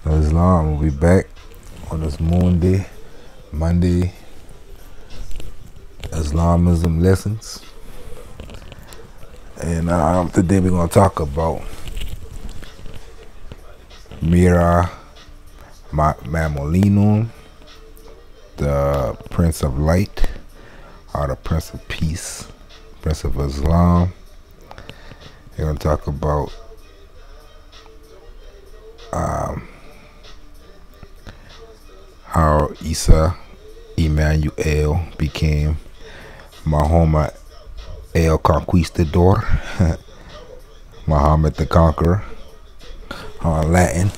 Islam will be back on this Monday Islamism lessons. And today we're going to talk about Mira Mamolino, the Prince of Light, or the Prince of Peace, Prince of Islam. We're going to talk about how Immanu became Mahamet El Conquistador, Mahamet the Conqueror, or in Latin,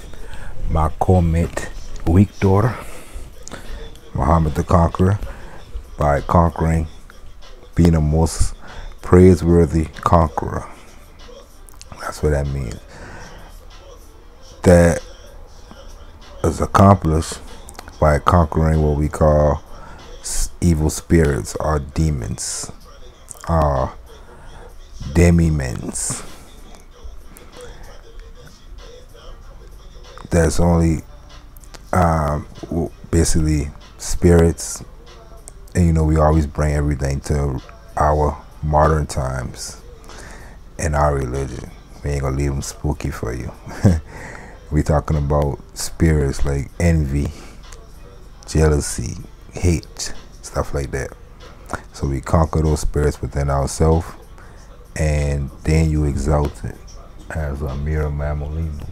Mahamet Victor, Mahamet the Conqueror, by conquering, being the most praiseworthy conqueror. That's what that means. That is accomplished by conquering what we call evil spirits or demons or demimens. That's only basically spirits, and we always bring everything to our modern times in our religion. We ain't gonna leave them spooky for you. We talking about spirits like envy, jealousy, hate, stuff like that. So we conquer those spirits within ourselves, and then you exalt it as a Mira Mamolino.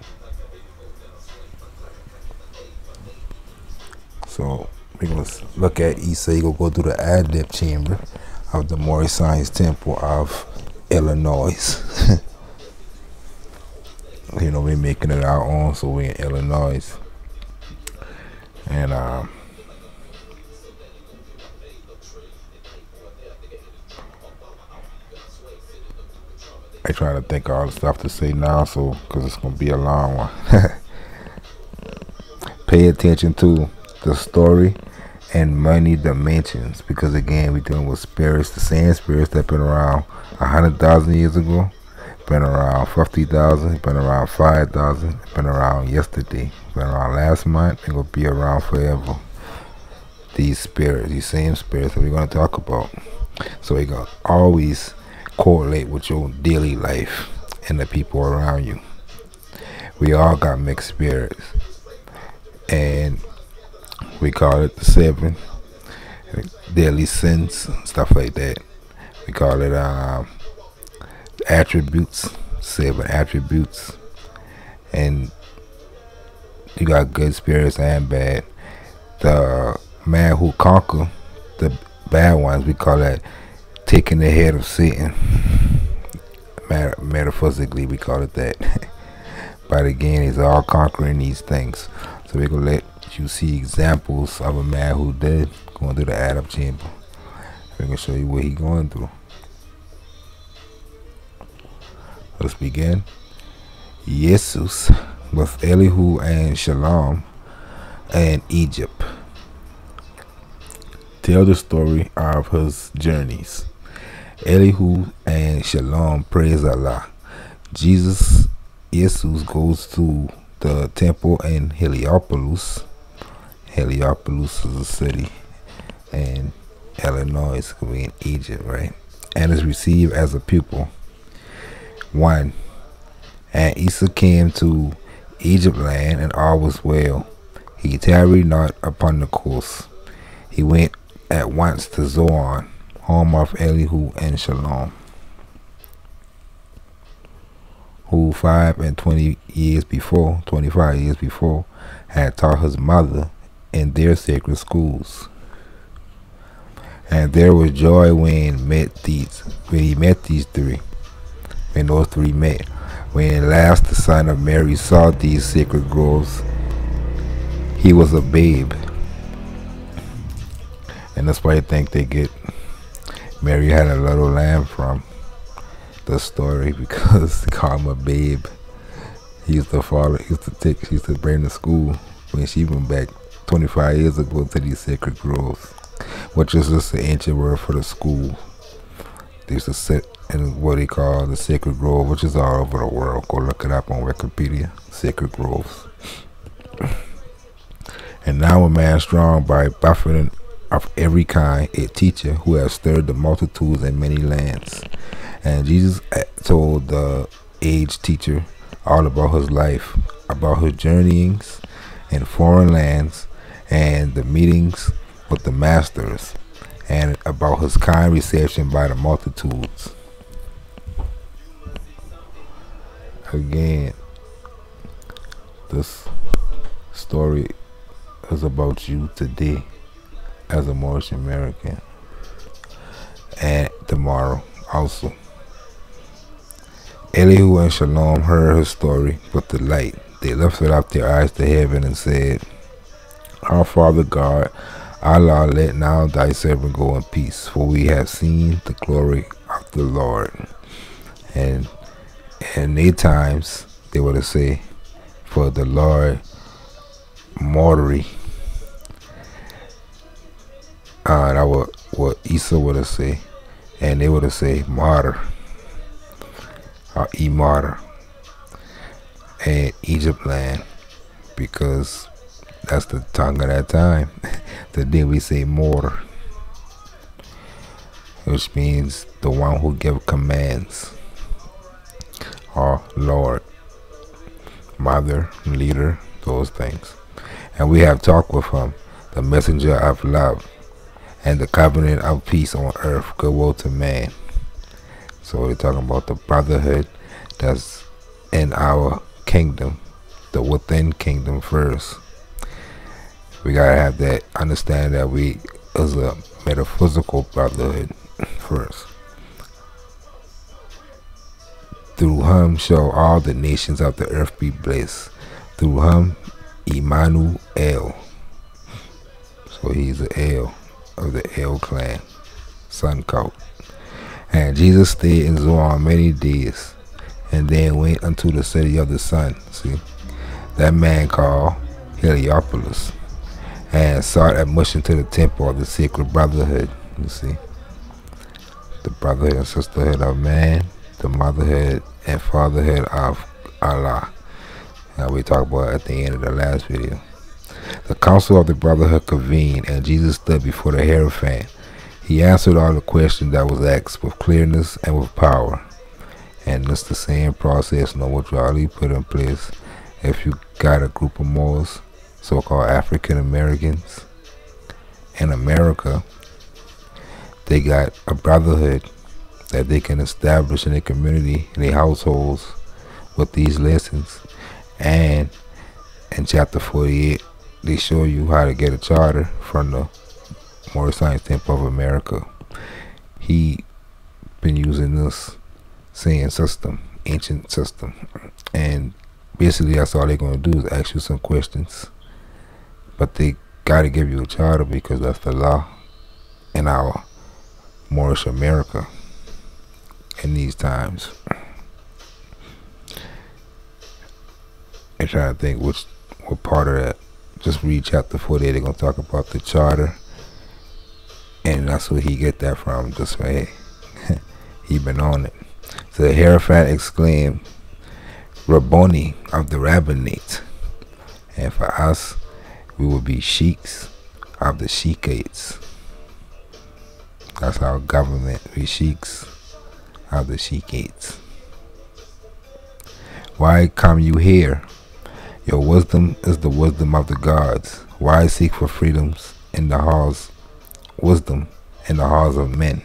So we're going to look at Isa. You're going to go through the Adept Chamber of the Moorish Science Temple of Illinois. We're making it our own, so we're in Illinois. And I try to think of all the stuff to say now, so because it's going to be a long one. Pay attention to the story and many dimensions, because again, we're dealing with spirits, the same spirits that been around 100,000 years ago, been around 50,000, been around 5,000, been around yesterday, been around last month, and will be around forever. These spirits, these same spirits that we're going to talk about. So we're going to always correlate with your daily life and the people around you. We all got mixed spirits, and we call it the 7 deadly sins, stuff like that. We call it attributes, 7 attributes. And you got good spirits and bad. The man who conquer the bad ones, we call that taking the head of Satan. Metaphysically, we call it that. But again, it's all conquering these things. So we're going to let you see examples of a man who did going through the Adept Chamber. We're going to show you what he's going through. Let's begin. Jesus with Elihu and Shalom in Egypt. Tell the story of his journeys. Elihu and Shalom praise Allah. Jesus goes to the temple in Heliopolis. Heliopolis is a city in Illinois, in Egypt, right? And is received as a pupil. 1. And Isa came to Egypt land, and all was well. He tarried not upon the coast. He went at once to Zoan, home of Elihu and Shalom, who 25 years before had taught his mother in their sacred schools. And there was joy when he met these 3. When those 3 met. When at last the son of Mary saw these sacred groves, he was a babe. And that's why I think they get Mary had a little lamb from the story, because they call him a babe. He used to she used to bring to school when she went back 25 years ago to these sacred groves, which is just the ancient word for the school. They used to sit in what they call the sacred grove, which is all over the world. Go look it up on Wikipedia. Sacred groves. And now a man strong by buffeting of every kind, a teacher who has stirred the multitudes in many lands. And Jesus told the aged teacher all about his life, about his journeyings in foreign lands and the meetings with the masters, and about his kind reception by the multitudes. Again, this story is about you today as a Moorish American, and tomorrow also. Elihu and Shalom heard his story with delight. They lifted up their eyes to heaven and said, Our Father God, Allah, let now thy servant go in peace, for we have seen the glory of the Lord. And in their times, they would have said, for the Lord martyr. That was what Isa would have said, and they would have said martyr or martyr in Egypt land, because that's the tongue of that time. Today we say mortar, which means the one who gives commands, or Lord, mother, leader, those things. And we have talked with him, the messenger of love and the covenant of peace on earth, goodwill to man. So they're talking about the brotherhood that's in our kingdom, the within kingdom first. We gotta have that, understand that we is a metaphysical brotherhood first. Through him shall all the nations of the earth be blessed. Through him, Immanu El. So he's the El of the El clan, son cult. And Jesus stayed in Zoar many days, and then went unto the city of the sun. See, that man called Heliopolis, and sought admission to the temple of the sacred brotherhood. You see, the brotherhood and sisterhood of man, the motherhood and fatherhood of Allah. Now we talk about at the end of the last video. The council of the brotherhood convened, and Jesus stood before the Hierophant. He answered all the questions that was asked with clearness and with power. And it's the same process, know what you already put in place. If you got a group of Moors, so-called African Americans in America, they got a brotherhood that they can establish in their community, in their households, with these lessons. And in chapter 48, they show you how to get a charter from the Moorish Science Temple of America. He been using this same system, ancient system, and basically that's all they're going to do is ask you some questions, but they got to give you a charter because that's the law in our Moorish America in these times. I'm trying to think what part of that. Just read chapter 48. They're going to talk about the charter, and that's where he get that from. Just right here. He been on it. So the Hierophant exclaimed, Rabboni of the rabbinate. And for us, we will be sheiks of the sheikates. That's our government. We sheiks of the sheikates. Why come you here? Your wisdom is the wisdom of the gods. Why seek for freedoms in the halls, wisdom in the halls of men?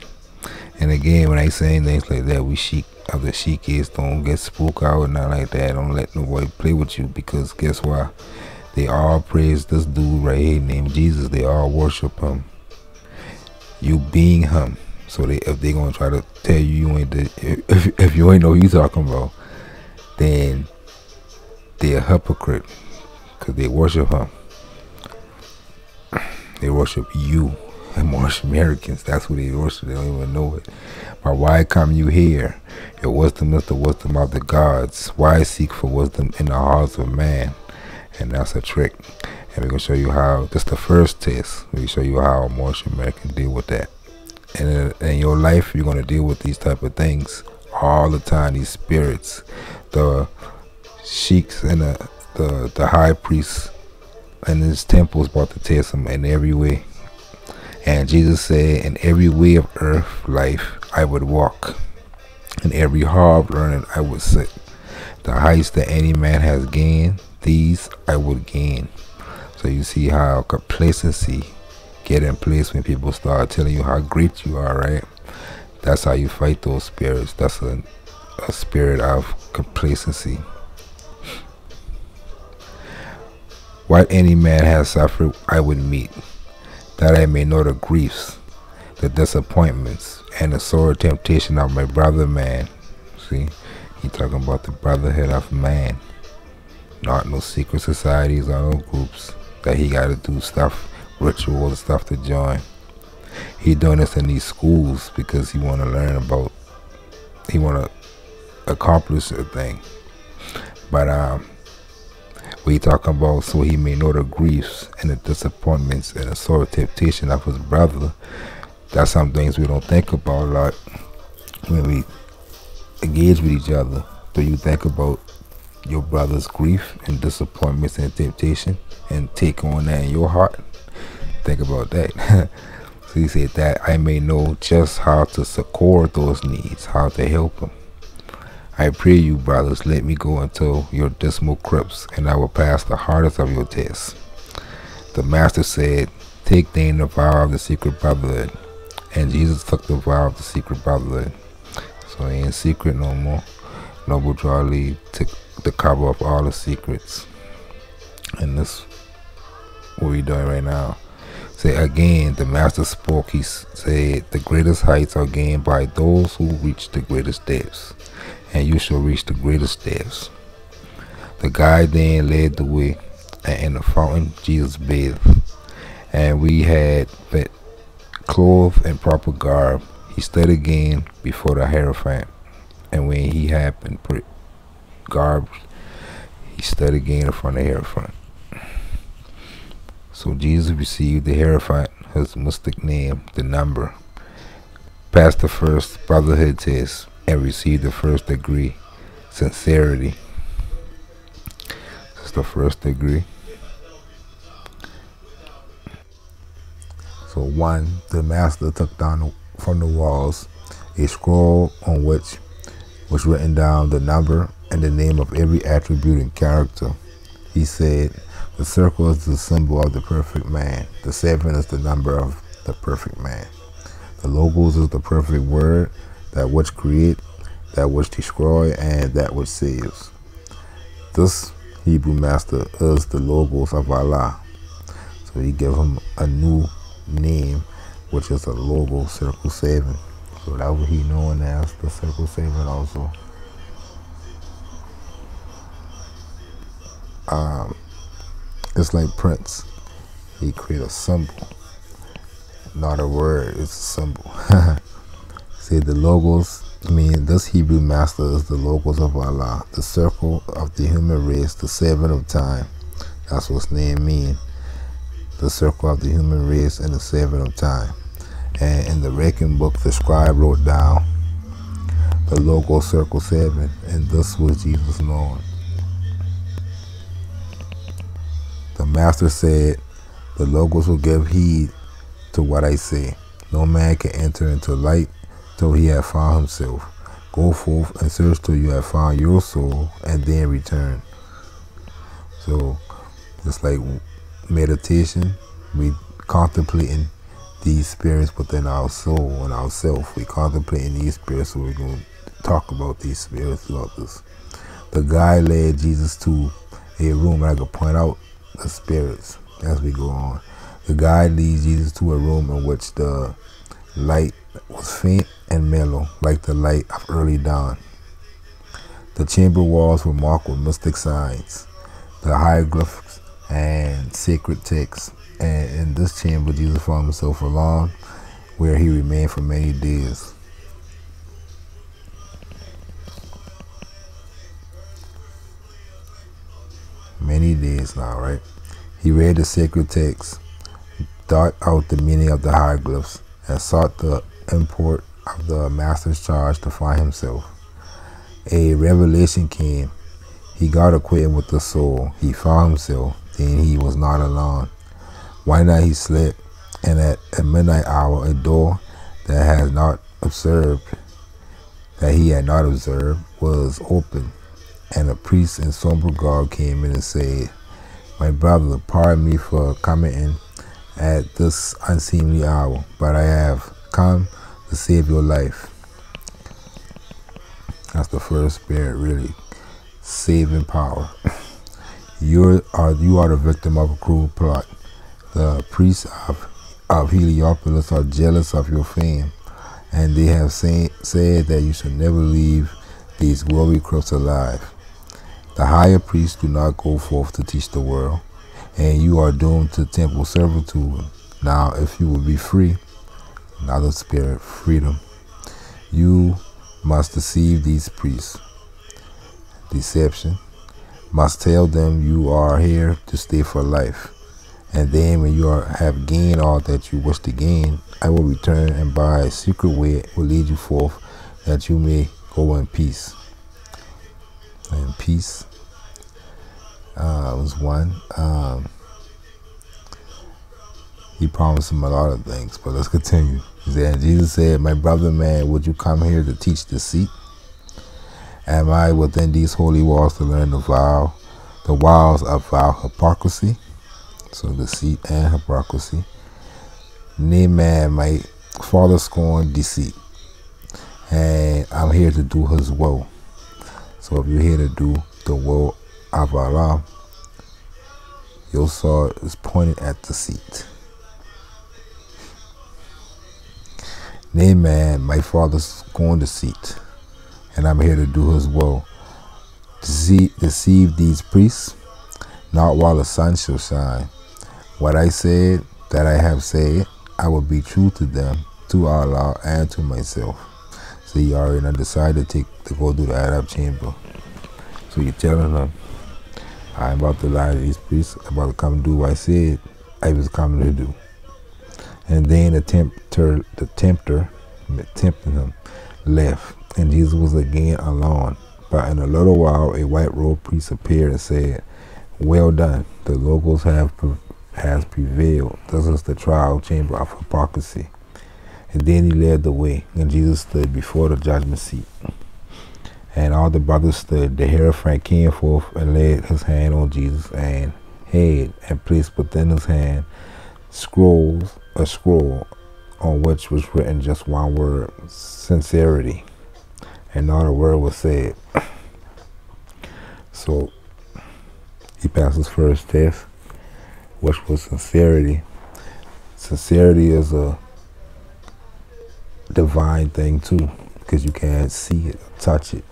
And again, when I say things like that, we sheik of the sheikates, don't get spooked out and not like that. Don't let nobody play with you, because guess what? They all praise this dude right here named Jesus. They all worship him. You being him. So if they gonna try to tell you you ain't if you ain't know who you talking about, then they're a hypocrite, because they worship him. They worship you, and Moorish Americans. That's what they worship. They don't even know it. But why come you here? Your wisdom is the wisdom of the gods. Why seek for wisdom in the hearts of man? And that's a trick. And we're gonna show you how. That's the first test. We show you how a Moorish American deal with that. And in your life, you're gonna deal with these type of things all the time. These spirits, the sheiks and the high priests and his temple is about to test him in every way. And Jesus said, in every way of earth life I would walk, in every hard learning I would sit. The heights that any man has gained, these I would gain. So you see how complacency get in place when people start telling you how great you are, right? That's how you fight those spirits. That's a spirit of complacency. What any man has suffered, I would meet, that I may know the griefs, the disappointments, and the sore temptation of my brother man. See, he talking about the brotherhood of man, not no secret societies or no groups that he got to do stuff, rituals and stuff to join. He doing this in these schools because he want to learn about, he want to accomplish a thing. But we talking about so he may know the griefs and the disappointments and the sore temptation of his brother. That's some things we don't think about a lot when we engage with each other. Do you think about your brother's grief and disappointments and temptation and take on that in your heart? Think about that. So he said that I may know just how to succor those needs, how to help them. I pray you, brothers, let me go into your dismal crypts, and I will pass the hardest of your tests. The master said, take then the vow of the secret brotherhood. And Jesus took the vow of the secret brotherhood. So he ain't secret no more. Noble Charlie took the cover of all the secrets. And this what we doing right now. Say again, the master spoke. He said, the greatest heights are gained by those who reach the greatest depths, and you shall reach the greatest depths. The guide then led the way, and in the fountain Jesus bathed. And we had but clothed in proper garb. He stood again before the Hierophant, and when he had been garbed, he stood again in front of the Hierophant. So Jesus received the Hierophant, his mystic name, the number, passed the first brotherhood test, and received the first degree, sincerity. This is the first degree. So one, the master took down from the walls a scroll on which was written down the number and the name of every attribute and character. He said, the circle is the symbol of the perfect man. The 7 is the number of the perfect man. The logos is the perfect word, that which create, that which destroy, and that which saves. This Hebrew master is the logos of Allah. So he gave him a new name, which is a logo, circle 7. So that was he known as the circle 7 also. It's like Prince. He created a symbol, not a word, it's a symbol. Say the logos, this Hebrew master is the logos of Allah, the circle of the human race, the 7 of time. That's what his name means. The circle of the human race and the 7 of time. And in the reckoning book, the scribe wrote down the logo circle 7, and this was Jesus' Lord. The master said, the logos will give heed to what I say. No man can enter into light till he have found himself. Go forth and search till you have found your soul, and then return. So, just like meditation, we contemplating these spirits within our soul and ourself. We contemplating these spirits, so we're going to talk about these spirits throughout this. The guy led Jesus to a room, and I could point out the spirits as we go on. The guide leads Jesus to a room in which the light was faint and mellow, like the light of early dawn. The chamber walls were marked with mystic signs, the hieroglyphs and sacred texts. And in this chamber, Jesus found himself alone, where he remained for many days. Many days now, right? He read the sacred text, thought out the meaning of the hieroglyphs, and sought the import of the master's charge to find himself. A revelation came. He got acquainted with the soul. He found himself, then he was not alone. One night he slept, and at a midnight hour a door that he had not observed was open, and a priest in somber garb came in and said, "My brother, pardon me for coming in at this unseemly hour, but I have come to save your life." That's the first spirit, really saving power. You are the victim of a cruel plot. The priests of Heliopolis are jealous of your fame, and they have said that you should never leave these glory crooks alive. The higher priests do not go forth to teach the world, and you are doomed to temple servitude. Now, if you will be free, another spirit, freedom, you must deceive these priests. Deception. Must tell them you are here to stay for life. And then when you have gained all that you wish to gain, I will return, and by a secret way will lead you forth, that you may go in peace. And peace was one. He promised him a lot of things, but let's continue. He said, Jesus said, "My brother man, would you come here to teach deceit? Am I within these holy walls to learn the wiles of vile hypocrisy?" So deceit and hypocrisy. Nay man, my father scorned deceit, and I'm here to do his will. So if you're here to do the will of Allah, your sword is pointed at deceit. Nay man, my father scorned deceit, and I'm here to do his will. Deceive these priests, not while the sun shall shine. What I said that I have said, I will be true to them, to Allah, and to myself. So you already decided to go do the Adept Chamber. So you're telling them, I'm about to lie to these priests, I'm about to come do what I said I was coming to do. And then the tempter tempting him left, and Jesus was again alone. But in a little while, a white-robed priest appeared and said, "Well done, the Logos has prevailed. This is the trial chamber of hypocrisy." And then he led the way, and Jesus stood before the judgment seat. And all the brothers stood. The Hierophant came forth and laid his hand on Jesus' head, and placed within his hand a scroll on which was written just one word, sincerity. And not a word was said. So he passed his first test, which was sincerity. Sincerity is a divine thing too, because you can't see it, touch it,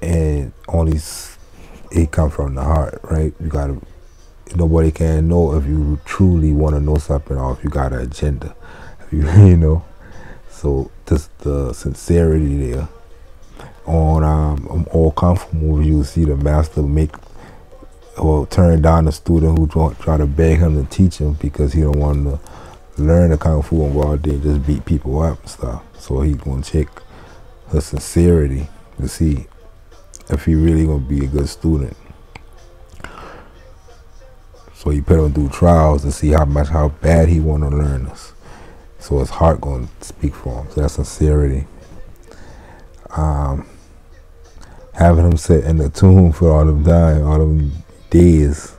and only it comes from the heart, right? You gotta. Nobody can know if you truly want to know something, or if you got an agenda. You know. So just the sincerity there. On all kung fu movies, you see the master turn down the student who try to beg him to teach him, because he don't want to learn the kung fu and go out there and just beat people up and stuff. So he's gonna check her sincerity to see if he really gonna be a good student. So he put him through trials to see how bad he want to learn this. So his heart gonna speak for him. So that's sincerity. Having him sit in the tomb for all them days,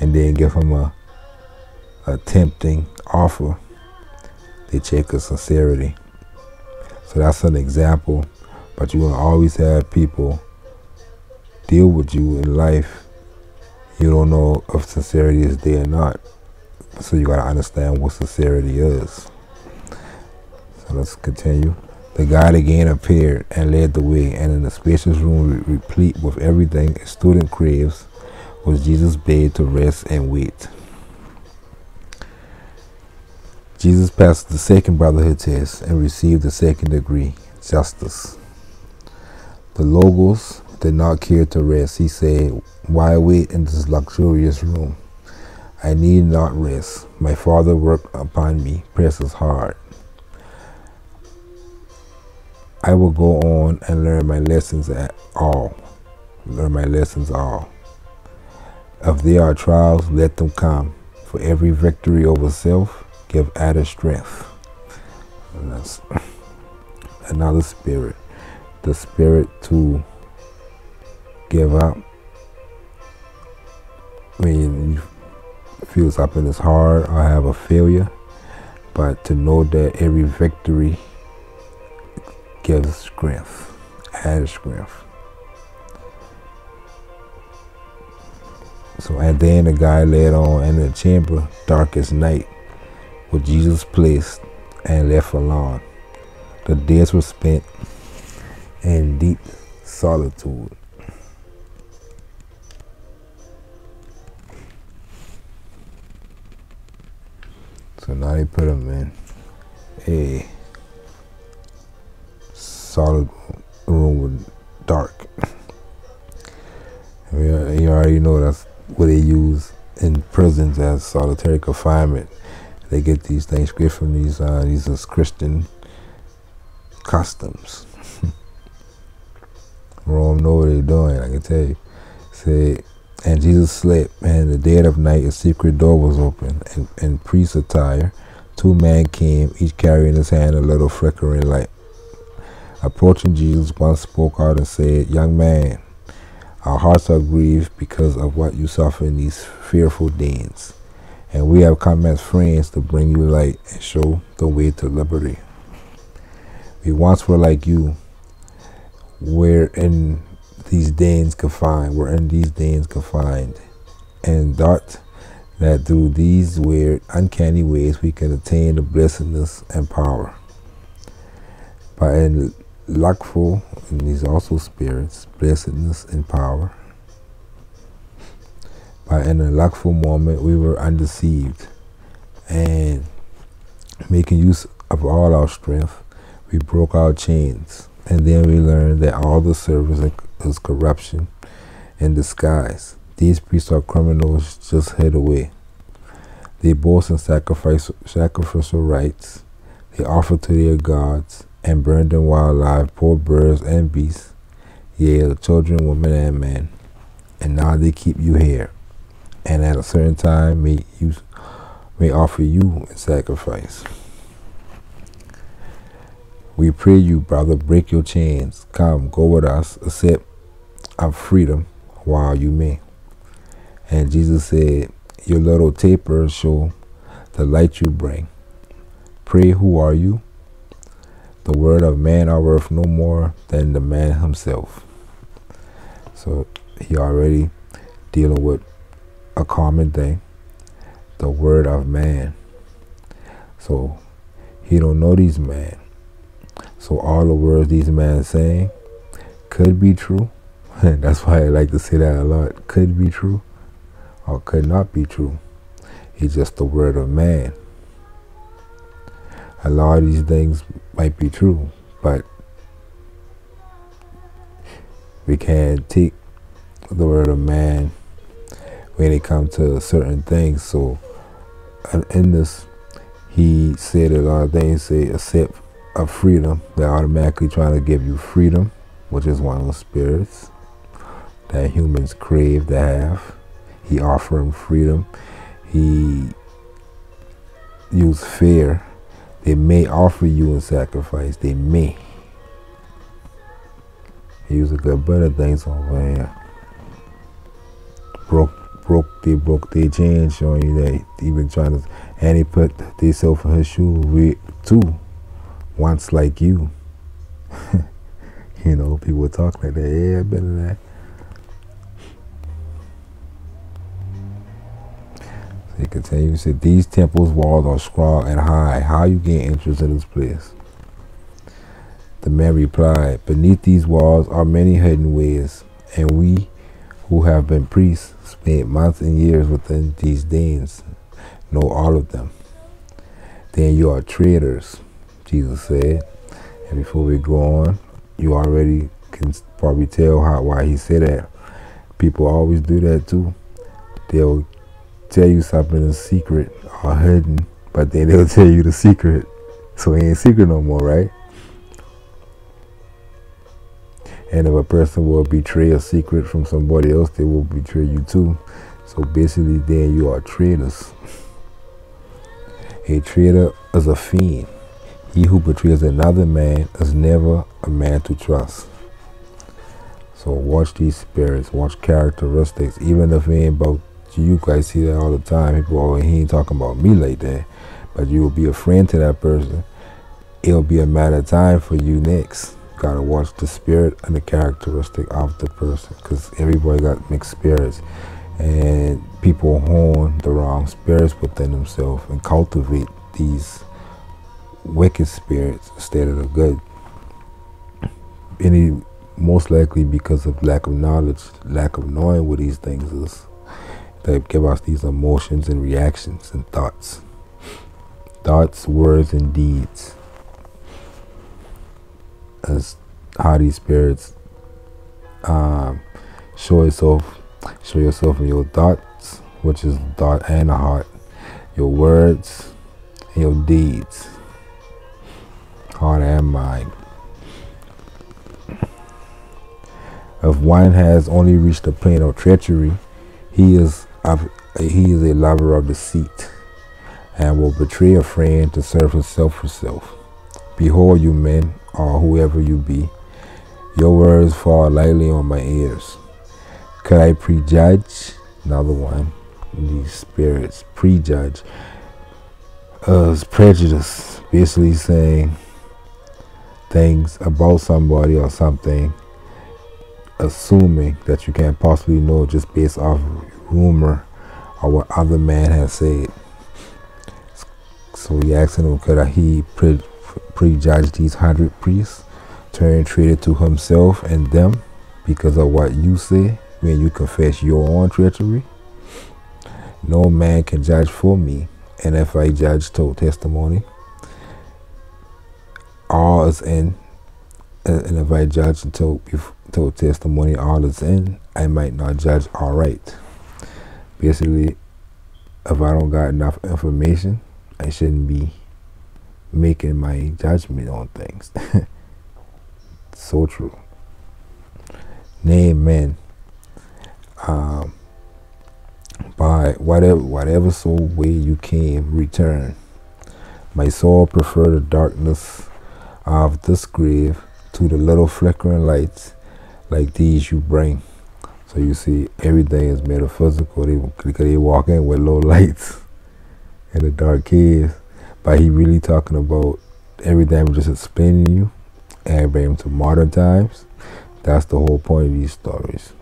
and then give him a tempting offer. They check his sincerity. So that's an example. But you will always have people deal with you in life. You don't know if sincerity is there or not. So you gotta understand what sincerity is. So let's continue. The God again appeared and led the way, and in the spacious room replete with everything a student craves was Jesus bade to rest and wait. Jesus passed the second brotherhood test and received the second degree, justice. The Logos did not care to rest. He said, "Why wait in this luxurious room? I need not rest. My Father work upon me, presses hard. I will go on and learn my lessons all. If there are trials, let them come. For every victory over self, give added strength. And that's another spirit. The spirit to give up when you feel something is hard or have a failure, but to know that every victory gives strength, added strength. So and then the guy led on in the chamber, darkest night, with Jesus placed and left alone. The days were spent in deep solitude. So now they put him in a solid room with dark. You already know that's what they use in prisons as solitary confinement. They get these things straight from these Christian customs. Rome know what they're doing, I can tell you. Say, and Jesus slept, and in the dead of night a secret door was open, and in priest attire, 2 men came, each carrying in his hand a little flickering light. Approaching Jesus, one spoke out and said, "Young man, our hearts are grieved because of what you suffer in these fearful dens, and we have come as friends to bring you light and show the way to liberty. We once were like you, we're in these dens confined, and thought that through these weird, uncanny ways we can attain the blessedness and power. But in luckful, and these also spirits, blessedness and power. But in a luckful moment we were undeceived, and making use of all our strength, we broke our chains, and then we learned that all the service is corruption in disguise. These priests are criminals just hid away. They boast in sacrificial rites. They offer to their gods and burn them while alive, poor birds and beasts, yea, children, women, and men. And now they keep you here, and at a certain time may offer you in sacrifice. We pray you, brother, break your chains. Come, go with us, accept our freedom while you may." And Jesus said, "Your little tapers show the light you bring. Pray, who are you? The word of man are worth no more than the man himself." So he already dealing with a common thing, the word of man. So he don't know these men. So all the words these men saying could be true. That's why I like to say that a lot. Could be true or could not be true. It's just the word of man. A lot of these things might be true, but we can't take the word of man when it comes to certain things. So in this, he said a lot of things, say accept of freedom. They're automatically trying to give you freedom, which is one of the spirits that humans crave to have. He offered them freedom. He used fear. They may offer you in sacrifice. They may. He used a good bit of things over here. They broke their chains, showing you that he been trying to, and he put themselves in his shoes. We too, once like you. You know, people talk like that. Yeah, I've been in that. So he continues, he said, "These temples' walls are strong and high. How you gain entrance in this place?" The man replied, "Beneath these walls are many hidden ways, and we who have been priests spent months and years within these dens know all of them." "Then you are traitors," Jesus said. And before we go on, you already can probably tell why he said that. People always do that too. They'll tell you something in secret or hidden, but then they'll tell you the secret. So it ain't secret no more, right? And if a person will betray a secret from somebody else, they will betray you too. So basically, then you are traitors. A traitor is a fiend. He who betrays another man is never a man to trust. So watch these spirits, watch characteristics. Even if it ain't about you, guys see that all the time. People, oh, he ain't talking about me like that. But you will be a friend to that person. It'll be a matter of time for you next. Gotta watch the spirit and the characteristic of the person, because everybody got mixed spirits. And people hone the wrong spirits within themselves and cultivate these wicked spirits instead of the good. Most likely because of lack of knowledge, lack of knowing what these things is, that give us these emotions and reactions and thoughts. Thoughts, words, and deeds. As how these spirits show yourself in your thoughts, which is the thought and the heart, your words, and your deeds, heart and mind. If one has only reached the plane of treachery, he is a lover of deceit, and will betray a friend to serve himself for self. Behold, you men, or whoever you be, your words fall lightly on my ears. Could I prejudge? Another one. These spirits prejudge as prejudice, basically saying things about somebody or something, assuming that you can't possibly know just based off rumor or what other man has said. So he asking him, could he prejudge these 100 priests, turn traitor to himself and them because of what you say when you confess your own treachery? No man can judge for me, and if I judge told testimony, all is in. And if I judge and told testimony, all is in, I might not judge all right. Basically, if I don't got enough information, I shouldn't be making my judgment on things. So true. Name men. By whatever soul way you came, return. My soul prefer the darkness of this grave to the little flickering lights like these you bring. So you see, everything is metaphysical. They walk in with low lights in the dark cave. But he really talking about everything I'm just explaining to you and bring them to modern times. That's the whole point of these stories,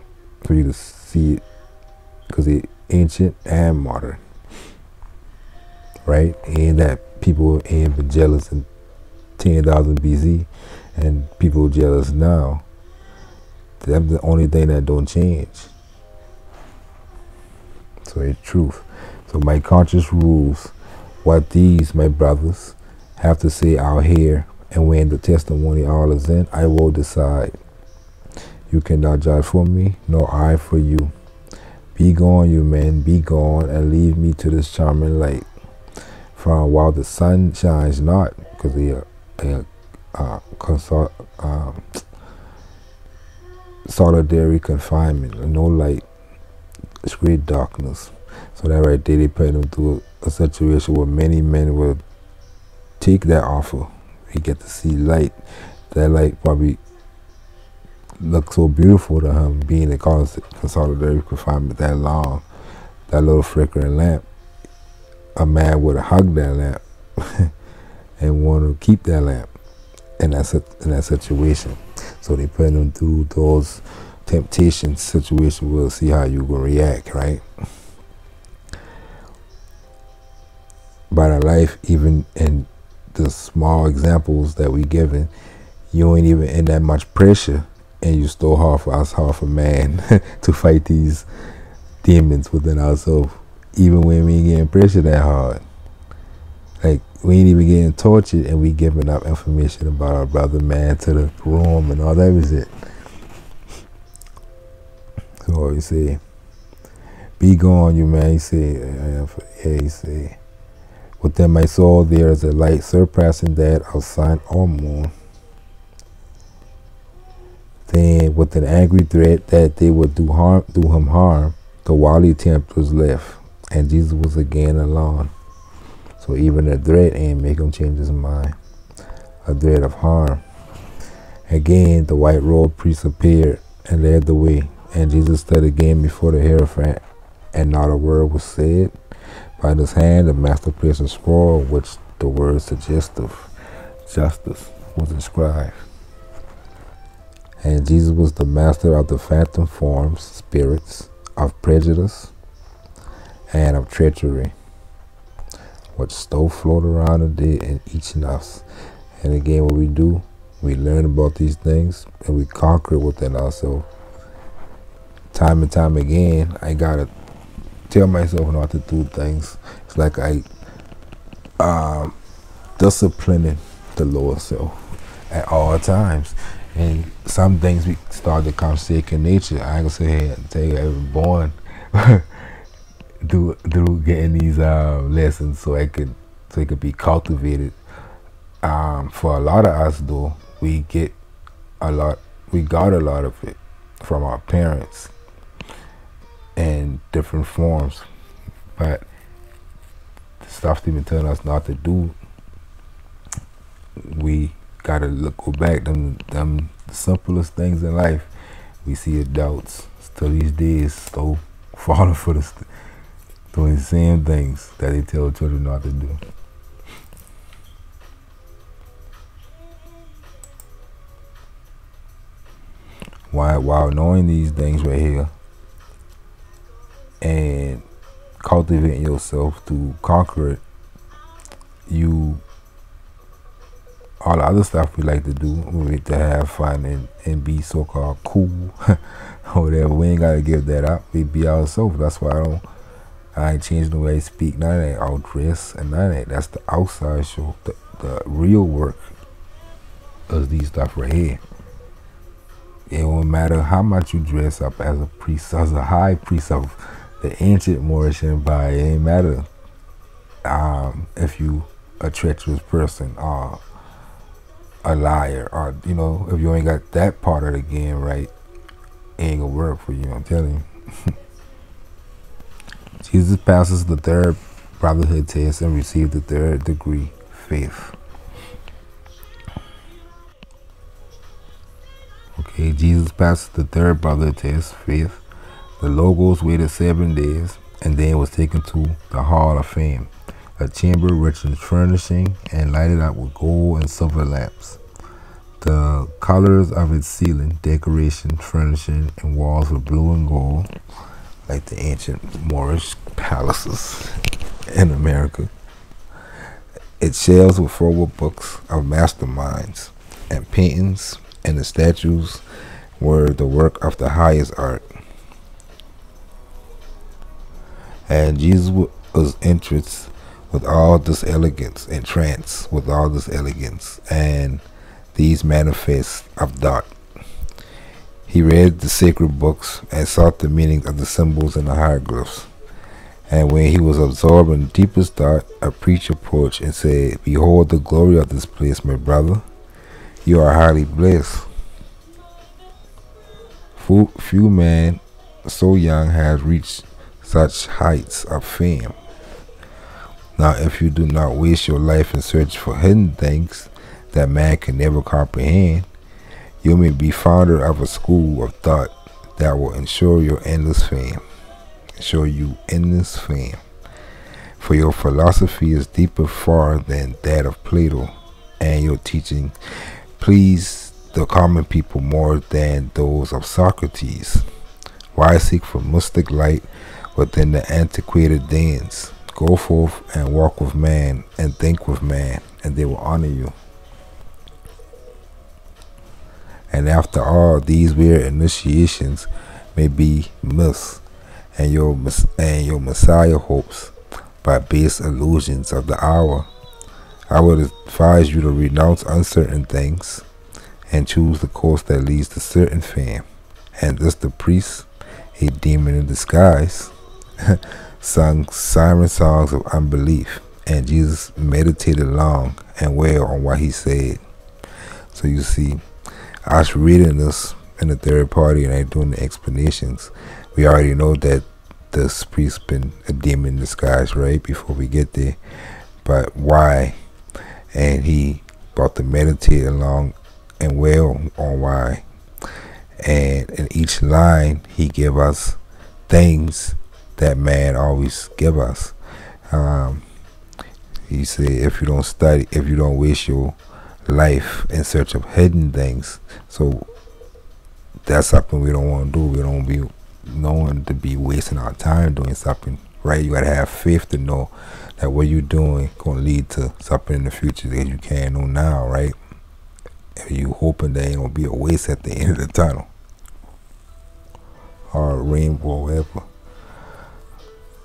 for you to see it, because they're ancient and modern, right? And that people ain't been jealous in 10,000 BC, and people jealous now. That's the only thing that don't change. So it's truth. So my conscience rules what these, my brothers, have to say out here, and when the testimony all is in, I will decide. You cannot judge for me, nor I for you. Be gone, you men, be gone, and leave me to this charming light. From while the sun shines not, because solitary confinement, no light, it's great darkness. So that right there, they put them through a situation where many men will take that offer. He get to see light. That light probably looks so beautiful to him, being in solitary confinement that long. That little flickering lamp, a man would hug that lamp and want to keep that lamp in that situation. So they put him through those temptation situations. We'll see how you gonna react, right? But in life, even in the small examples that we given, you ain't even in that much pressure, and you still half a man to fight these demons within ourselves, even when we ain't getting pressure that hard. Like, we ain't even getting tortured, and we giving up information about our brother man to the room and all that was it. So you say, be gone, you man. You say, you say, within my soul there is a light surpassing that of sun or moon. Then with an angry threat that they would do him harm, The wily tempters left, and Jesus was again alone. So even a threat ain't make him change his mind. A threat of harm. Again, the white robed priest appeared and led the way, and Jesus stood again before the hierophant, and not a word was said. By his hand, the master placed a scroll, which the word suggestive justice was inscribed. And Jesus was the master of the phantom forms, spirits, of prejudice, and of treachery, which still float around the dead in each of us. And again, what we do, we learn about these things, and we conquer it within ourselves. Time and time again, I gotta tell myself not to do things. It's like I disciplining the lower self at all times. And some things we start to come second nature. I ain't gonna say, hey, tell you, I was born through getting these lessons, so it could be cultivated. For a lot of us, though, we got a lot of it from our parents in different forms, but the stuff they've been telling us not to do, we gotta go back. Them the simplest things in life. We see adults still these days still falling for doing the same things that they tell children not to do. While knowing these things right here and cultivating yourself to conquer it, all the other stuff we like to do, we like to have fun and be so-called cool or whatever. We ain't gotta give that up. We be ourselves. That's why I ain't changing the way I speak. None of that outdress and none of that. That's the outside show. The real work is these stuff right here. It won't matter how much you dress up as a priest, as a high priest of the ancient Moorish Empire. It ain't matter if you a treacherous person or a liar, or if you ain't got that part of the game right, it ain't gonna work for you. I'm telling you. Jesus passes the third brotherhood test and received the third degree, faith. Okay, Jesus passes the third brotherhood test, faith. The Logos waited 7 days and then was taken to the Hall of Fame, a chamber rich in furnishing and lighted up with gold and silver lamps. The colors of its ceiling, decoration, furnishing, and walls were blue and gold, like the ancient Moorish palaces in America. Its shelves were full with books of masterminds and paintings, and the statues were the work of the highest art. And Jesus was entranced with all this elegance, entranced with all this elegance, and these manifests of thought. He read the sacred books and sought the meaning of the symbols and the hieroglyphs. And when he was absorbed in deepest thought, a preacher approached and said, "Behold the glory of this place, my brother. You are highly blessed. Few men so young have reached such heights of fame. Now if you do not waste your life in search for hidden things that man can never comprehend, you may be founder of a school of thought that will ensure you endless fame. For your philosophy is deeper far than that of Plato, and your teaching please the common people more than those of Socrates. Why seek for mystic light within the antiquated dens? Go forth and walk with man and think with man, and they will honor you. And after all, these weird initiations may be myths, and your Messiah hopes by base illusions of the hour. I would advise you to renounce uncertain things and choose the course that leads to certain fame." And thus the priest, a demon in disguise, sung siren songs of unbelief, and Jesus meditated long and well on what he said. So you see, us reading this in the third party and I doing the explanations, we already know that this priest been a demon in disguise, right? Before we get there, but why? And he about to meditate along and well on why. And in each line, he give us things that man always give us. He said, if you don't study, if you don't waste your life in search of hidden things, so that's something we don't want to do. We don't be knowing to be wasting our time doing something, right? You gotta have faith to know that what you're doing gonna lead to something in the future that you can't know now, right? And you hoping that ain't gonna be a waste at the end of the tunnel, or a rainbow, or whatever.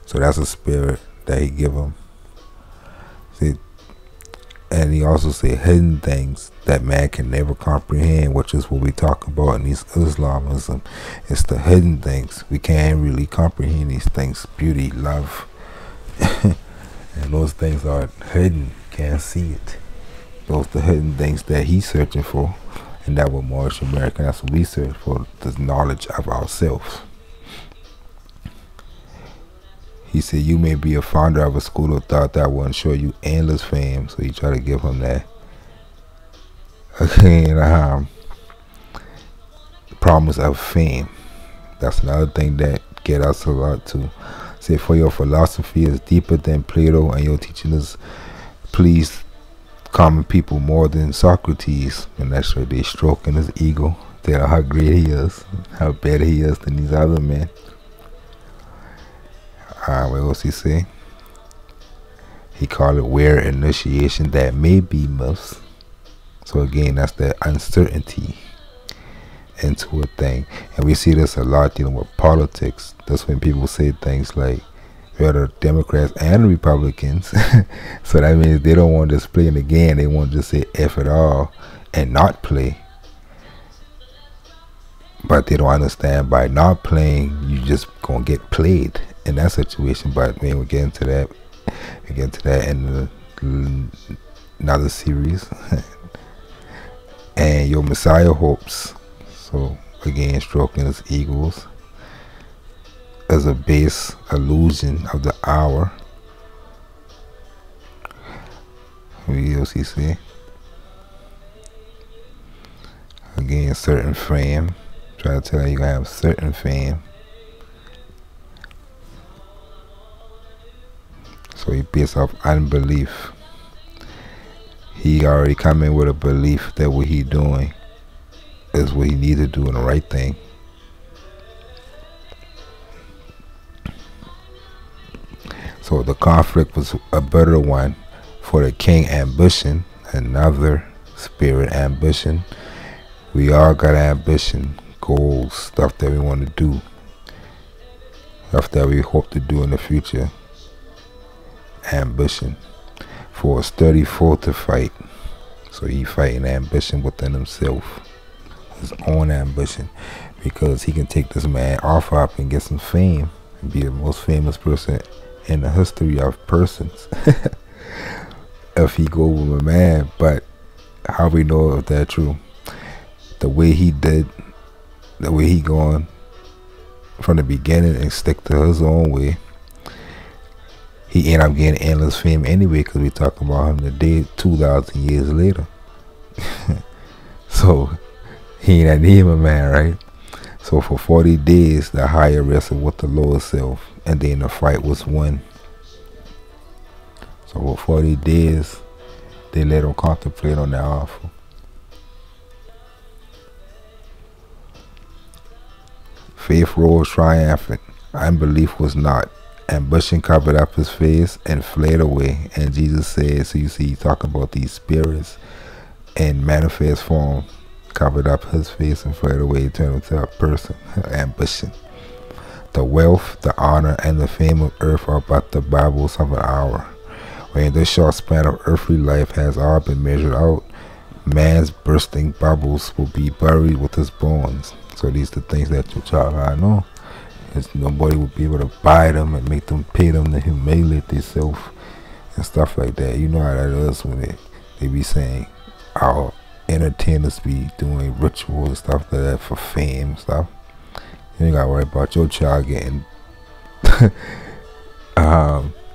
So that's a spirit that he give him. See, and he also said hidden things that man can never comprehend, which is what we talk about in these Islamism. It's the hidden things. We can't really comprehend these things. Beauty, love. And those things are hidden. Can't see it. Those are the hidden things that he's searching for. And that what Moorish American, that's what we search for, the knowledge of ourselves. He said, you may be a founder of a school of thought that will ensure you endless fame. So he tried to give him that. Again, promise of fame. That's another thing that get us a lot too. Say, for your philosophy is deeper than Plato, and your teaching is please common people more than Socrates. And that's right, they stroking his ego. Tell how great he is, how better he is than these other men. What else he say? He called it weird initiation that may be myths. So again, that's that uncertainty into a thing. And we see this a lot dealing with politics. That's when people say things like, we're the Democrats and Republicans. So that means they don't want to just play in the game. They want to just say F it all and not play. But they don't understand by not playing, you just gonna get played in that situation. But man, we'll get into that. We get into that in another series. And your Messiah hopes. So again, stroking his egos as a base illusion of the hour. What else he say? Again, certain fame. Try to tell you gonna have certain fame. So he based off unbelief. He already come in with a belief that what he doing is what he need to do and the right thing. So the conflict was a better one for the king ambition, another spirit ambition. We all got ambition, goals, stuff that we want to do, stuff that we hope to do in the future. Ambition for a sturdy foe to fight. So he fighting ambition within himself, his own ambition, because he can take this man off up and get some fame and be the most famous person in the history of persons. If he go with a man. But how we know if that's true? The way he did, the way he going from the beginning and stick to his own way, he end up getting endless fame anyway, because we talking about him today 2,000 years later. So he ain't need a man, right? So for 40 days the higher wrestled with the lower self, and then the fight was won. So for 40 days they let him contemplate on that offer. Faith rose triumphant, unbelief was not. Ambition covered up his face and fled away. And Jesus said, so you see, talk about these spirits in manifest form, covered up his face and fled away, turned into a person. Ambition. The wealth, the honor, and the fame of earth are but the bubbles of an hour. When this short span of earthly life has all been measured out, man's bursting bubbles will be buried with his bones. So these are the things that your child I know. Nobody would be able to buy them and make them pay them to humiliate themselves and stuff like that. You know how that is when they be saying our entertainers be doing rituals and stuff like that for fame and stuff. You ain't gotta worry about your child getting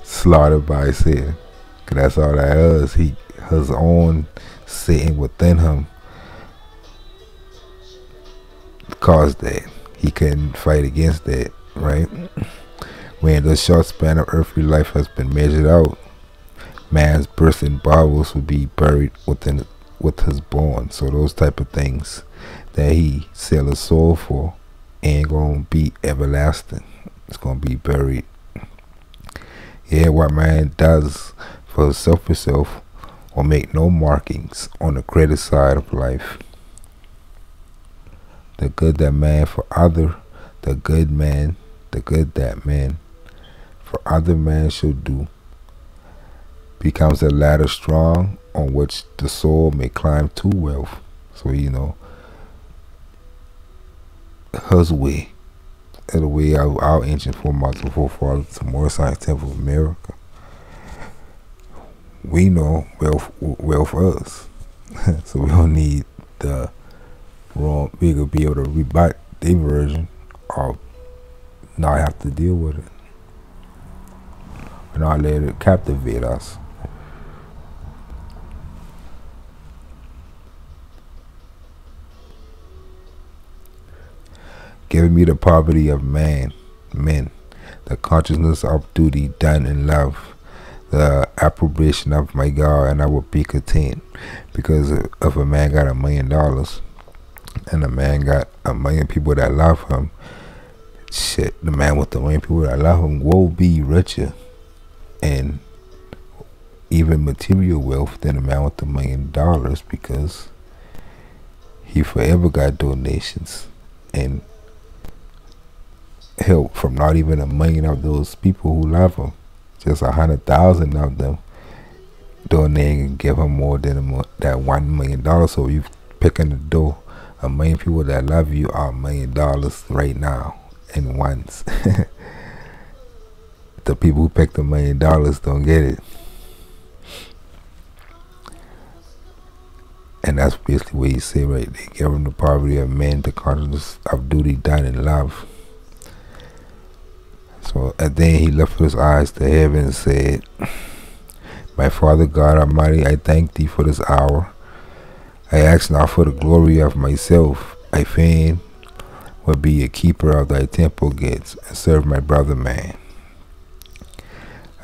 slaughtered by Satan. 'Cause that's all that is. His own Satan within him caused that. He couldn't fight against that, right? When the short span of earthly life has been measured out, man's bursting bowels will be buried with his bones. So those type of things that he sell his soul for ain't gonna be everlasting. It's gonna be buried. Yeah, what man does for selfish self will make no markings on the credit side of life. The good that man for other, the good that man for other man should do, becomes a ladder strong on which the soul may climb to wealth. So his way, the way of our ancient forefathers, the more science temple of America. We know wealth us. So we don't need the wrong. We could be able to rebut their version or not have to deal with it. And not let it captivate us. Give me the poverty of men, the consciousness of duty done in love, the approbation of my God, and I will be content. Because if a man got $1 million and a man got 1 million people that love him, shit, the man with the 1 million people that love him will be richer and even material wealth than the man with the $1 million, because he forever got donations and help from not even 1 million of those people who love him, just 100,000 of them donating and give him more than that $1 million. So you picking the door, 1 million people that love you are $1 million right now in once. The people who pick the $1 million don't get it. And that's basically what he said right there. Give him the poverty of men, the consciousness of duty done in love. So, and then he lifted his eyes to heaven and said, my Father God Almighty, I thank thee for this hour. I ask not for the glory of myself. I fain will be a keeper of thy temple gates and serve my brother man.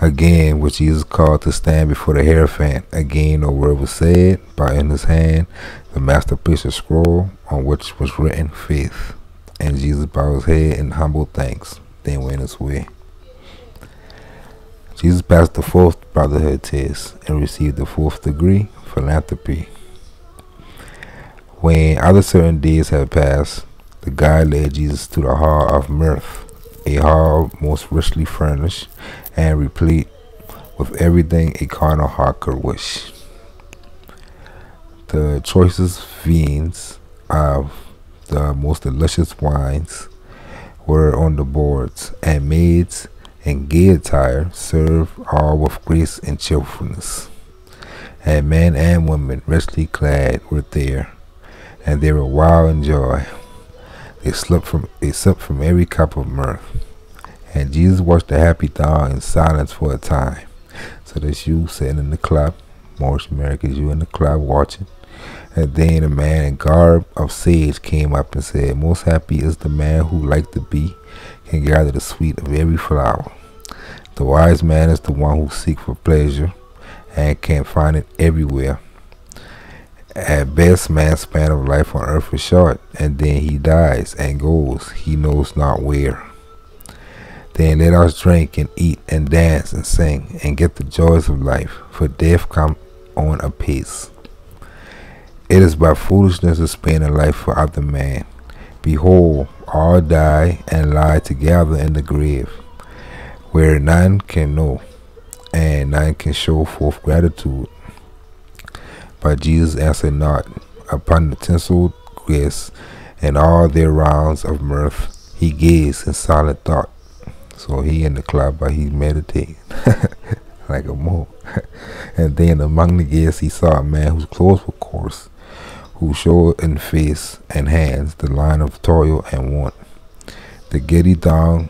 Again, which Jesus called to stand before the Hierophant. Again, no word was said, but in his hand the master placed a scroll on which was written faith. And Jesus bowed his head in humble thanks, then went his way. Jesus passed the 4th brotherhood test and received the 4th degree, philanthropy. When other certain days had passed, the guide led Jesus to the hall of mirth, a hall most richly furnished and replete with everything a carnal heart could wish. The choicest viands of the most delicious wines were on the boards, and maids in gay attire served all with grace and cheerfulness. And men and women richly clad were there, and they were wild in joy. They sipped from every cup of mirth. And Jesus watched the happy throng in silence for a time. So that's you sitting in the club, most Americans, you in the club watching. And then a man in garb of sage came up and said, most happy is the man who, like the bee, can gather the sweet of every flower. The wise man is the one who seeks for pleasure and can find it everywhere. At best, man's span of life on earth is short, and then he dies and goes he knows not where. Then let us drink and eat and dance and sing and get the joys of life, for death come on apace. It is by foolishness to spend a life for other man. Behold, all die and lie together in the grave, where none can know and none can show forth gratitude. But Jesus answered not. Upon the tinseled guests and all their rounds of mirth, he gazed in silent thought. So he in the club, but he meditating like a monk. And then among the guests he saw a man whose clothes were coarse, who showed in face and hands the line of toil and want. The giddy throng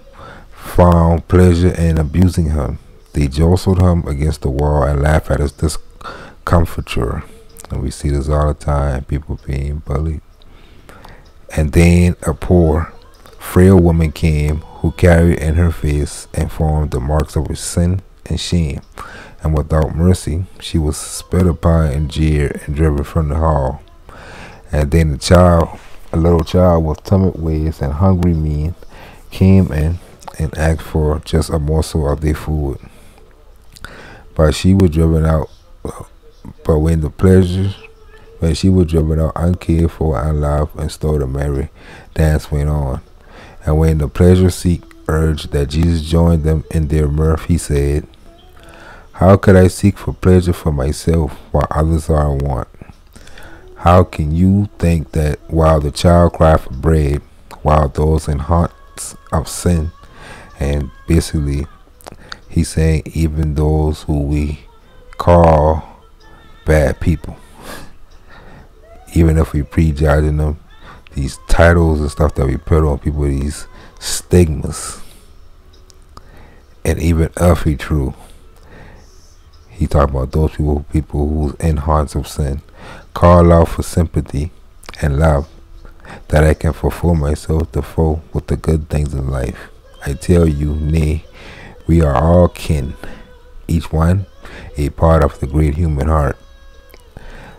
found pleasure in abusing him. They jostled him against the wall and laughed at his discomfiture. And we see this all the time, people being bullied. And then a poor, frail woman came who carried in her face and formed the marks of her sin and shame. And without mercy, she was spit upon and jeered and driven from the hall. And then a little child with timid ways and hungry mien, came in and asked for just a morsel of their food. But she was driven out. But when she was driven out uncared for, unloved, and still the merry dance went on. And when the pleasure-seek urged that Jesus join them in their mirth, he said, "How could I seek for pleasure for myself while others are in want? How can you think that while the child cried for bread, while those in haunts of sin," and basically he's saying even those who we call bad people, even if we prejudging them, these titles and stuff that we put on people, these stigmas, and even if he true, he talking about those people who's in haunts of sin, call out for sympathy and love, that I can fulfill myself to full with the good things of life. I tell you, nay, we are all kin, each one a part of the great human heart.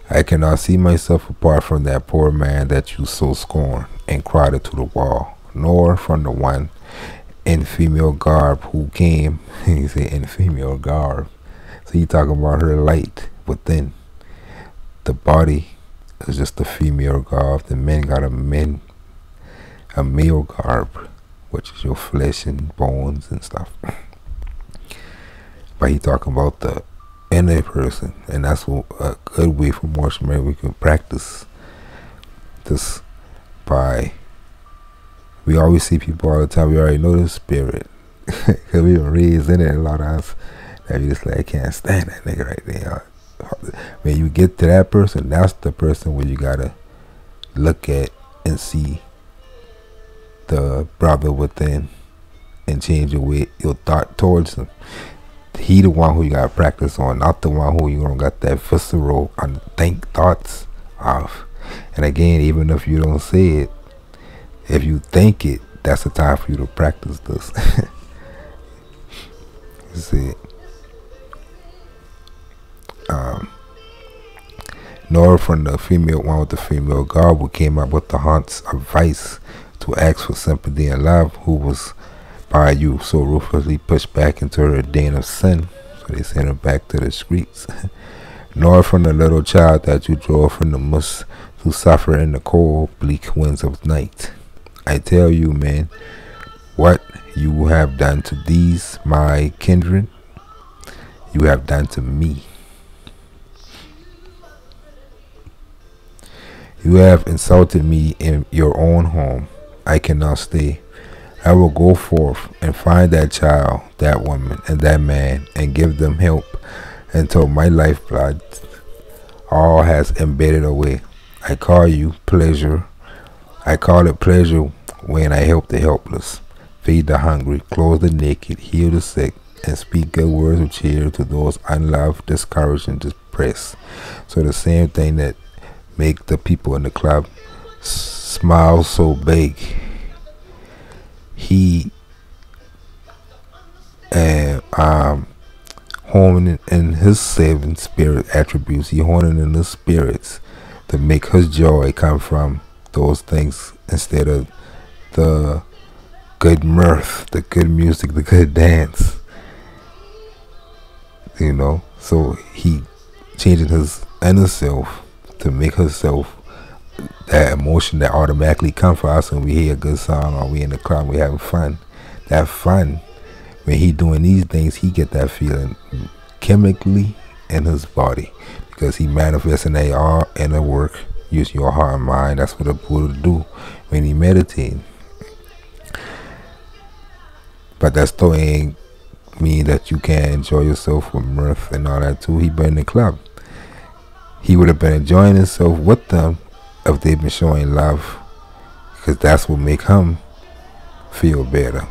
I cannot see myself apart from that poor man that you so scorn and crowded to the wall, nor from the one in female garb who came. He said in female garb. So he talking about her light within. The body is just a female garb. The men got a male garb, which is your flesh and bones and stuff. But he talking about the inner person, and that's what a good way for more we can practice this by. We always see people all the time. We already know the spirit because we were raised in it. A lot of us that we just like, I can't stand that nigga right there. When you get to that person, that's the person where you gotta look at and see the brother within and change your thought towards him. He the one who you gotta practice on, not the one who you don't got that visceral unthink thoughts of. And again, even if you don't say it, if you think it, that's the time for you to practice this. You see it. Nor from the female one with the female garb who came up with the haunts of vice to ask for sympathy and love, who was by you so ruthlessly pushed back into her den of sin, so they sent her back to the streets. Nor from the little child that you drove from the mist to suffer in the cold, bleak winds of night. I tell you, man, what you have done to these my kindred, you have done to me. You have insulted me in your own home. I cannot stay. I will go forth and find that child, that woman, and that man, and give them help until my lifeblood all has embedded away. I call it pleasure when I help the helpless, feed the hungry, clothe the naked, heal the sick, and speak good words of cheer to those unloved, discouraged, and depressed. So the same thing that make the people in the club smile so big, he honing in his seven spirit attributes, he honing in his spirits to make his joy come from those things instead of the good mirth, the good music, the good dance, you know. So he changing his inner self to make herself that emotion that automatically come for us when we hear a good song or we in the club, we having fun. That fun, when he doing these things, he get that feeling chemically in his body because he manifesting that all inner work using your heart and mind. That's what a Buddha do when he meditating. But that still ain't mean that you can't enjoy yourself with mirth and all that too. He been in the club. He would have been enjoying himself with them if they've been showing love, because that's what make him feel better.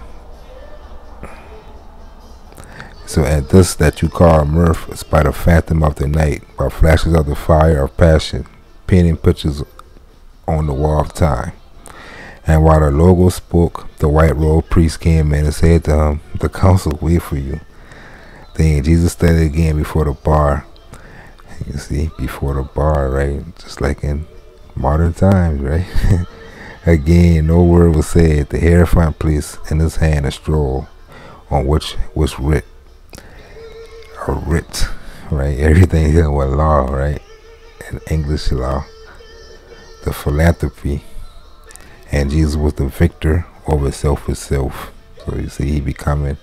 So at this that you call mirth is by the phantom of the night, by flashes of the fire of passion, painting pictures on the wall of time. And while the logo spoke, the white robed priest came in and said to him, the council wait for you. Then Jesus stood again before the bar. You see, before the bar, right? Just like in modern times, right? Again, no word was said. The hierophant placed in his hand a scroll on which was writ, right? Everything here was law, right? In English law. The philanthropy. And Jesus was the victor over self itself. So you see, he becoming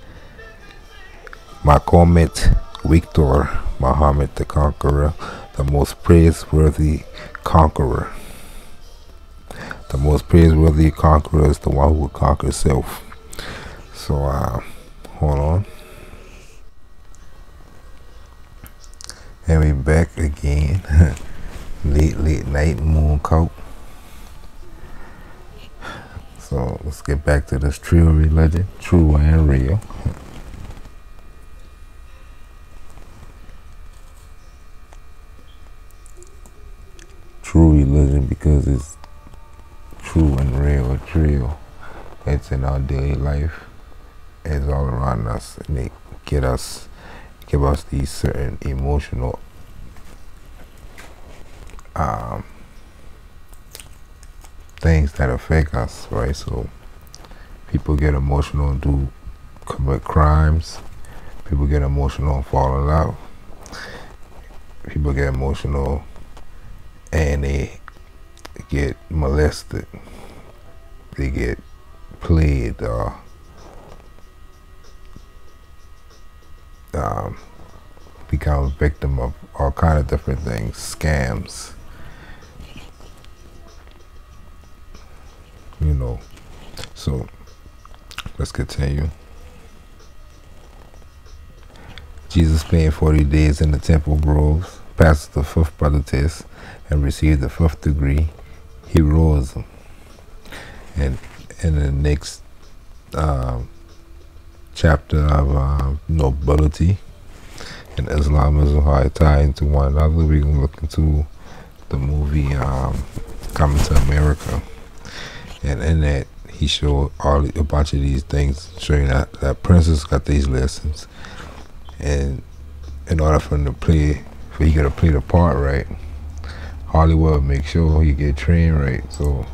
Mahamet Victor, Mahamet the Conqueror, the most praiseworthy conqueror. The most praiseworthy conqueror is the one who will conquer self. So, hold on. And we back again. late night moon coat. So let's get back to this true religion, true and real. True religion because it's true and real. It's real. It's in our daily life. It's all around us, and they give us these certain emotional things that affect us, right? So people get emotional and commit crimes. People get emotional and fall in love. People get emotional and they get molested. They get played or become a victim of all kind of different things, scams. You know, so let's continue. Jesus spent 40 days in the temple groves, passed the 5th brother test, and received the 5th degree, heroism. And in the next chapter of nobility and Islamism, how it tie into one another, we're going to look into the movie Coming to America. And in that, he showed a bunch of these things, showing that princess got these lessons. And in order for him to play, for he got to play the part right, Hollywood make sure he get trained right. So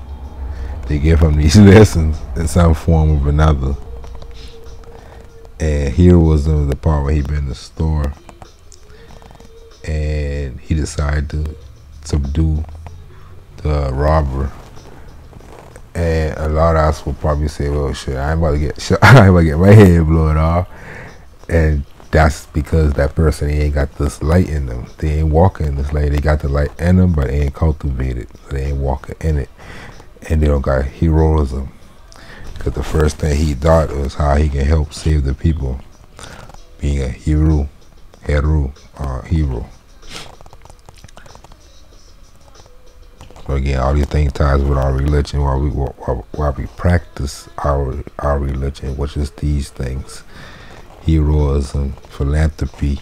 they give him these lessons in some form or another. And here was the part where he been in the store and he decided to subdue the robber. And a lot of us will probably say, well, shit, I ain't about to get shot. I ain't about to get my head blown off. And that's because that person, he ain't got this light in them. They ain't walking in this light. They got the light in them, but they ain't cultivated. So they ain't walking in it. And they don't got heroism. Because the first thing he thought was how he can help save the people. Being a hero. So again, all these things ties with our religion while we practice our religion, which is these things: heroism, philanthropy.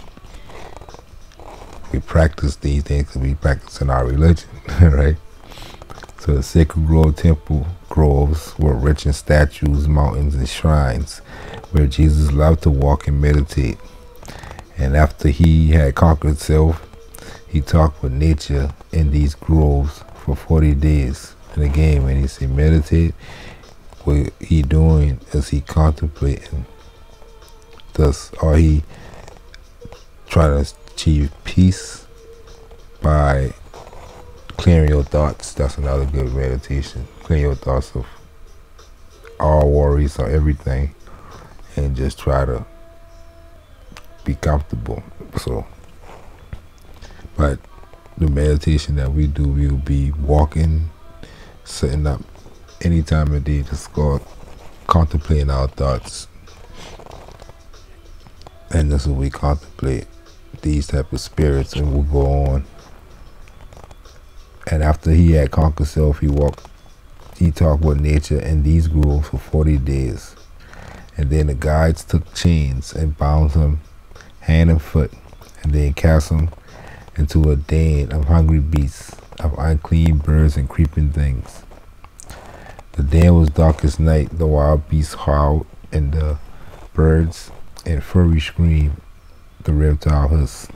We practice these things because we practice in our religion, right? So the sacred grove temple groves were rich in statues, mountains, and shrines, where Jesus loved to walk and meditate. And after he had conquered self, he talked with nature in these groves for 40 days. And again, when he say meditate, what he doing is he contemplating. Thus, or he trying to achieve peace by clearing your thoughts. That's another good meditation. Clear your thoughts of all worries or everything, and just try to be comfortable. So, but the meditation that we do, we'll be walking, sitting up any time of day, just go contemplating our thoughts. And this is what we contemplate, these type of spirits, and we'll go on. And after he had conquered self, he talked with nature in these groves for 40 days. And then the guides took chains and bound him hand and foot, and then cast him into a den of hungry beasts, of unclean birds and creeping things. The den was dark as night, the wild beasts howled, and the birds and fury screamed, the reptile hissed.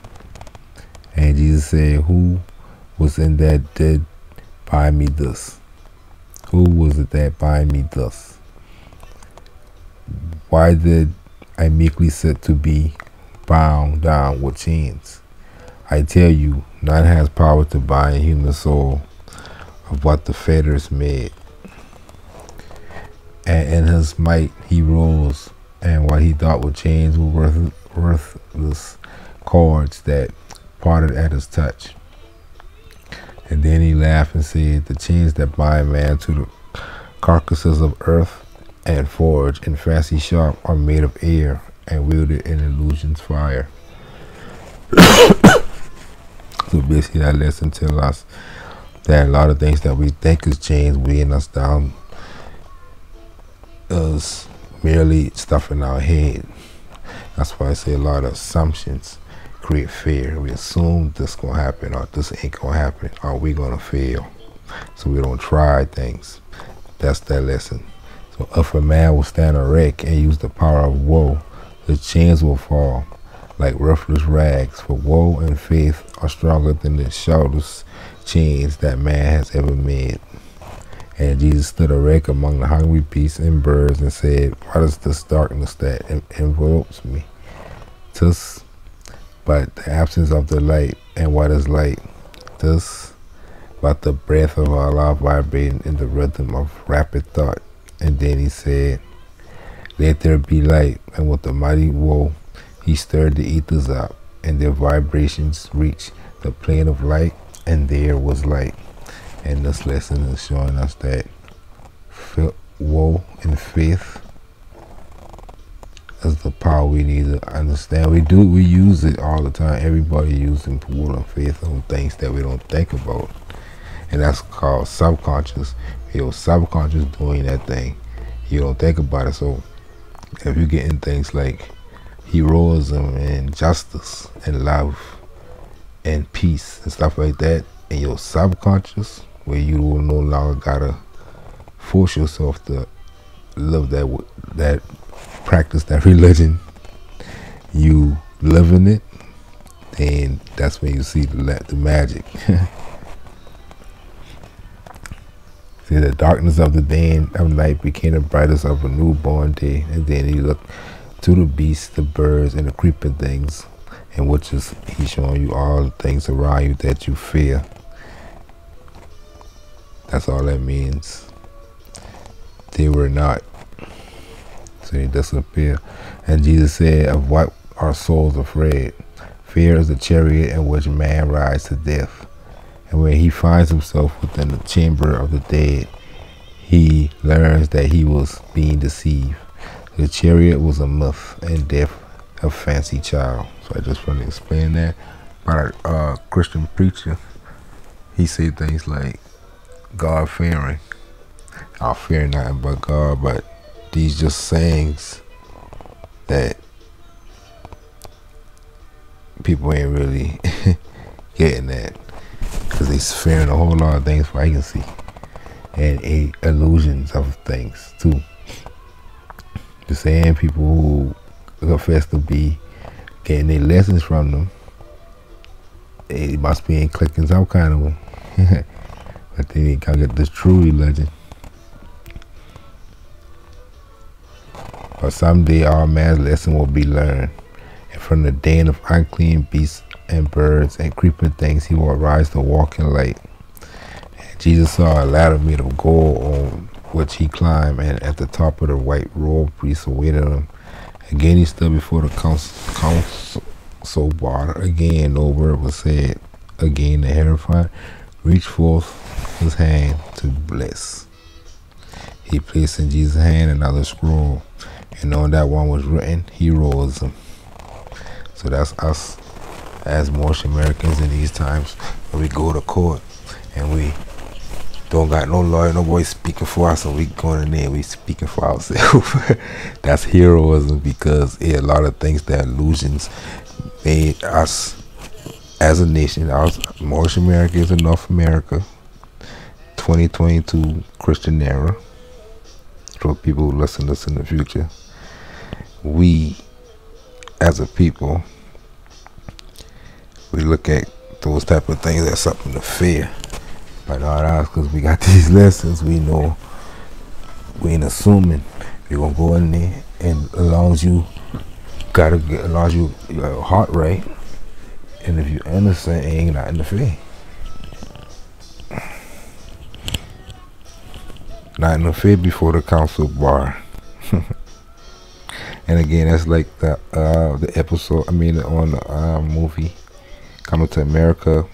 And Jesus said, who was in that did bind me thus? Who was it that bind me thus? Why did I meekly sit to be bound down with chains? I tell you, none has power to bind human soul of what the fetters made. And in his might he rose, and what he thought were chains were worthless cords that parted at his touch. And then he laughed and said, the chains that bind man to the carcasses of earth and forge and fancy sharp are made of air and wielded in illusion's fire. So basically that lesson tells us that a lot of things that we think is chains weighing us down is merely stuff in our head. That's why I say a lot of assumptions create fear. We assume this gonna happen, or this ain't gonna happen, or we gonna fail. So we don't try things. That's that lesson. So if a man will stand erect and use the power of woe, the chains will fall like worthless rags. For woe and faith are stronger than the shortest chains that man has ever made. And Jesus stood erect among the hungry beasts and birds and said, what is this darkness that envelopes me? 'Tis but the absence of the light. And what is light? 'Tis but the breath of Allah vibrating in the rhythm of rapid thought. And then he said, let there be light. And with a mighty woe, he stirred the ethers up, and their vibrations reached the plane of light, and there was light. And this lesson is showing us that woe and faith is the power we need to understand. We use it all the time. Everybody using woe and faith on things that we don't think about. And that's called subconscious. Your subconscious doing that thing. You don't think about it. So if you're getting things like heroism and justice and love and peace and stuff like that in your subconscious, where you will no longer gotta force yourself to live that practice, that religion, you live in it, then that's when you see the magic. See, the darkness of the day of night became the brightness of a newborn day. And then he looked to the beasts, the birds, and the creeping things, and which is he's showing you all the things around you that you fear. That's all that means. They were not. So they disappear. And Jesus said, of what are souls afraid? Fear is the chariot in which man rides to death. And when he finds himself within the chamber of the dead, he learns that he was being deceived. The chariot was a myth, and death a fancy child. So I just want to explain that. By a Christian preacher, he said things like God fearing. I fear nothing but God, but these just sayings that people ain't really getting that, because they fearing a whole lot of things for I can see, and illusions of things too. The same people who confess to be getting their lessons from them, they must be in clicking some kind of one. But then they can't get this true religion. But someday all man's lesson will be learned, and from the den of unclean beasts and birds and creeping things he will arise to walk in light. And Jesus saw a ladder made of gold on which he climbed, and at the top of the white robe priests awaited him. Again he stood before the council bar. Again no word was said. Again the Hierophant reached forth his hand to bless. He placed in Jesus' hand another scroll, and on that one was written heroism. So that's us as Moorish Americans in these times, when we go to court and we don't got no lawyer, nobody speaking for us, and we going in there and we speaking for ourselves. That's heroism, because a lot of things that illusions made us as a nation. Most Americans in North America, 2022 Christian era. For people who listen to us in the future, we as a people, we look at those type of things as something to fear. But not us, because we got these lessons. We know we ain't assuming we're gonna go in there, and as long as you your heart right, and if you're innocent, ain't nothing to fear. Nothing to fear before the council bar. And again, that's like the episode. I mean, on the movie Coming to America,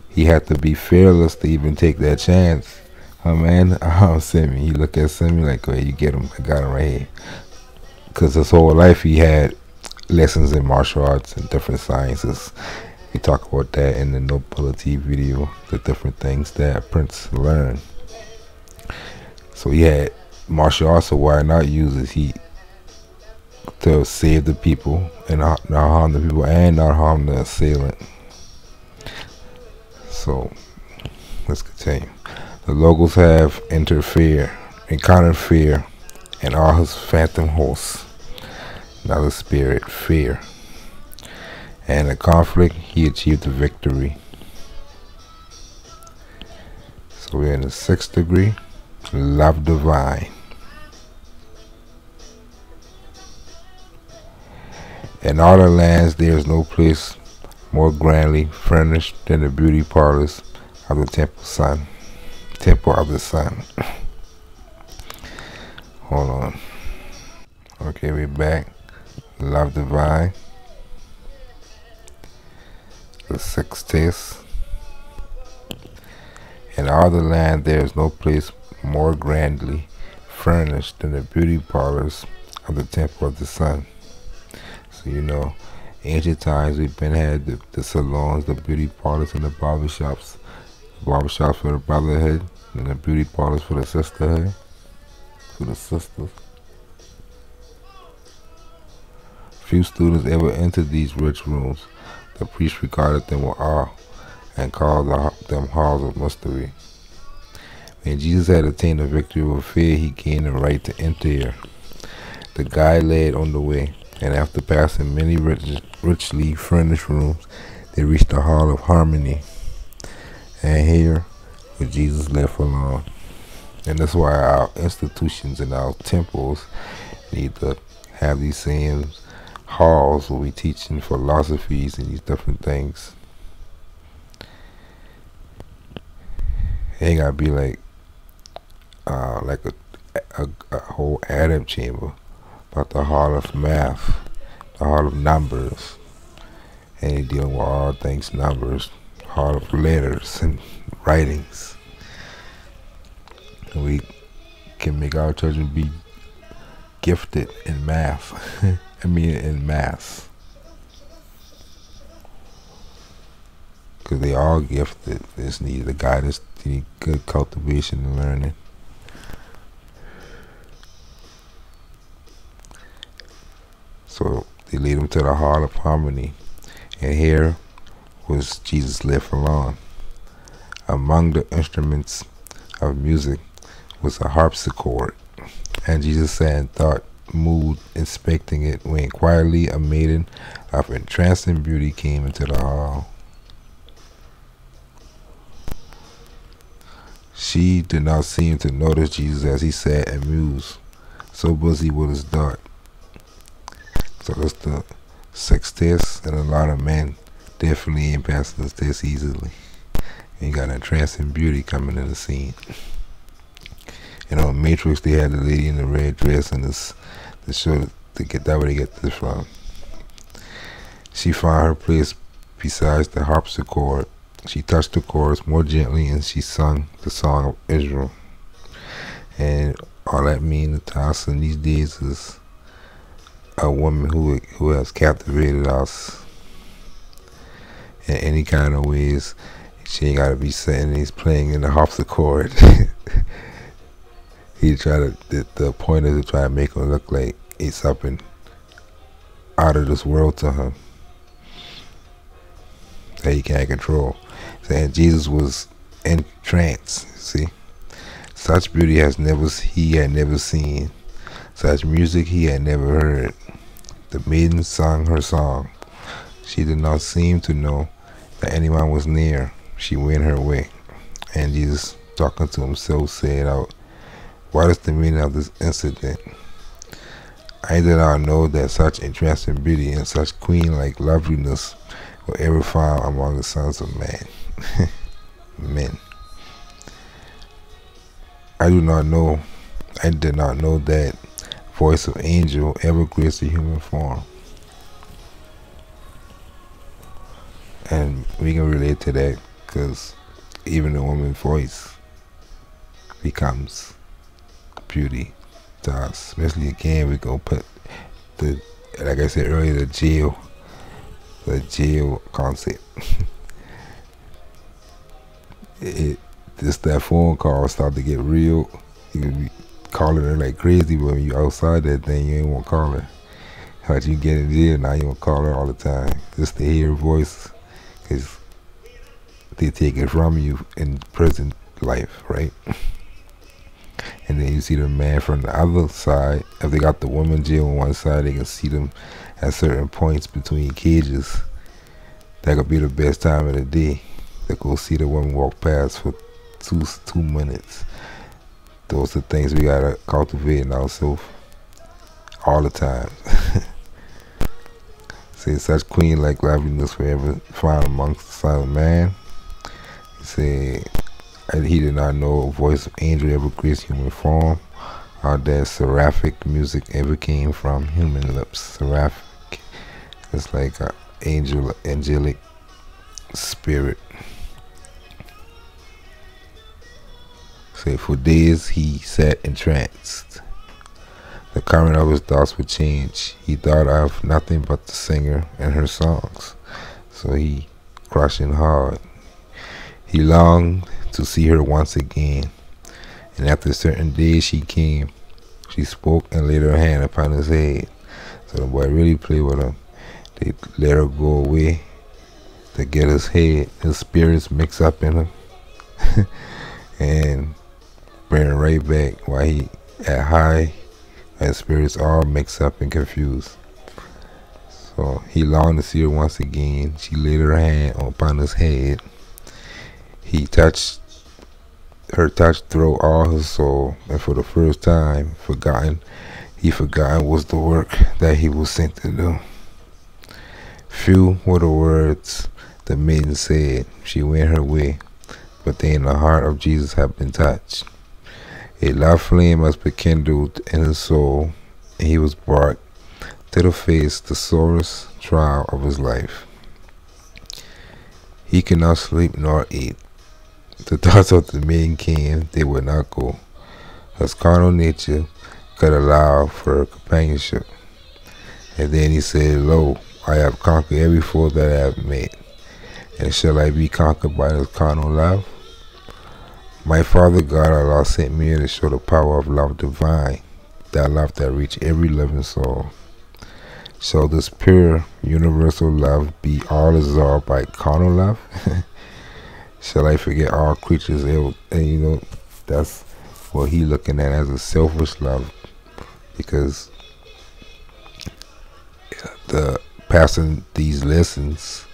he had to be fearless to even take that chance. Oh man, Simi. He looked at Simi like, "Oh, you get him. I got him right here." Because his whole life he had lessons in martial arts and different sciences. We talk about that in the Nobility video, the different things that Prince learned. So he had martial arts, so why not use his heat to save the people and not harm the people and not harm the assailant. So let's continue. The locals have encountered fear, and all his phantom hosts. Another spirit, fear. And in the conflict, he achieved the victory. So we're in the 6th degree, love divine. In all the lands there is no place more grandly furnished than the beauty parlors of the temple of the sun. Hold on. Okay, we're back. Love divine. The 6th test. In all the land there is no place more grandly furnished than the beauty parlors of the temple of the sun. So you know, ancient times we've been had the salons, the beauty parlors, and the barbershops. The barbershops for the brotherhood, and the beauty parlors for the sisterhood, for the sisters. Few students ever entered these rich rooms. The priest regarded them with awe and called them halls of mystery. When Jesus had attained the victory over fear, he gained the right to enter here. The guide led on the way, and after passing many richly furnished rooms, they reached the Hall of Harmony. And here, where Jesus left alone. And that's why our institutions and our temples need to have these same halls where we teaching philosophies and these different things. It ain't gotta be like a whole Adept Chamber, but the Hall of Math, the Hall of Numbers, and they dealing with all things numbers, Hall of Letters and Writings. And we can make our children be gifted in math. I mean in math. Because they all gifted. They just need the guidance, they need good cultivation and learning. So they lead them to the Hall of Harmony. And here was Jesus left alone. Among the instruments of music was a harpsichord. And Jesus sat in thought, moved, inspecting it, when quietly a maiden of entrancing beauty came into the hall. She did not seem to notice Jesus as he sat and mused, so busy with his thought. So that's the 6th test, and a lot of men definitely ain't passing this test easily. And you got entrancing beauty coming in the scene. You know, in Matrix, they had the lady in the red dress, and this show to get that where they get this from. She found her place besides the harpsichord. She touched the chords more gently, and she sung the song of Israel. And all that means to us in these days is a woman who has captivated us in any kind of ways. She ain't gotta be sitting, he's playing in the harpsichord. He tried to, the point is to try to make him look like it's something out of this world to him. that he can't control. Saying Jesus was entranced. See, such beauty he had never seen. Such music he had never heard. The maiden sang her song. She did not seem to know that anyone was near. She went her way. And Jesus, talking to himself, said out, "What is the meaning of this incident? I did not know that such entrancing beauty and such queen-like loveliness were ever found among the sons of man." Men. I did not know that voice of angel ever graced the human form. And we can relate to that because even the woman's voice becomes beauty to us. Especially again, we go put like I said earlier, the jail concept. That phone call start to get real. You can be calling her like crazy, but when you outside that thing, you ain't want to call her. Like you get in jail now, you want to call her all the time just to hear her voice, because they take it from you in prison life, right? And then you see the man from the other side. If they got the woman jail on one side, they can see them at certain points between cages. That could be the best time of the day to go see the woman walk past for 2 minutes. Those are things we gotta cultivate in ourselves all the time. Say such queen-like loveliness forever found amongst the sons of man. He said he did not know a voice of angel ever graced human form, or that seraphic music ever came from human lips. Seraphic, it's like an angelic spirit. Say for days he sat entranced. The current of his thoughts would change. He thought of nothing but the singer and her songs. So he crushing hard. He longed to see her once again. And after certain days she came. She spoke and laid her hand upon his head. So the boy really played with him. They let her go away to get his head. His spirits mix up in him. And bring it right back while he at high. His spirits all mixed up and confused. So he longed to see her once again. She laid her hand upon his head. Her touch thrilled all his soul, and for the first time, he forgotten was the work that he was sent to do. Few were the words the maiden said. She went her way, but then the heart of Jesus had been touched. A love flame was kindled in his soul, and he was brought to the face the sorest trial of his life. He could not sleep nor eat. The thoughts of the maiden came, they would not go. His carnal nature could allow for her companionship. And then he said, "Lo, I have conquered every foe that I have met, and shall I be conquered by this carnal love? My Father God, Allah sent me here to show the power of love divine, that love that reaches every living soul. Shall this pure, universal love be all absorbed by carnal love? Shall I forget all creatures?" And that's what he looking at as a selfish love, because the passing these lessons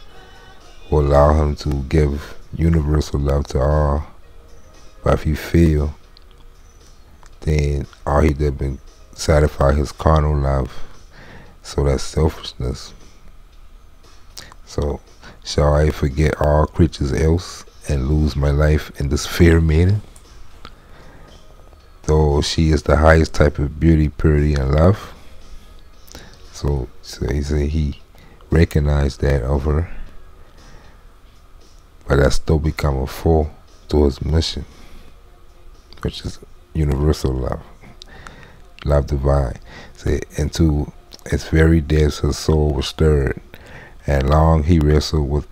will allow him to give universal love to all. But if he fail, then all he did been satisfy his carnal love. So that's selfishness. So shall I forget all creatures else and lose my life in this fair maiden? Though she is the highest type of beauty, purity, and love. So he said he recognized that of her, but that still become a foe to his mission, which is universal love, love divine. So into its very depths his soul was stirred, and long he wrestled with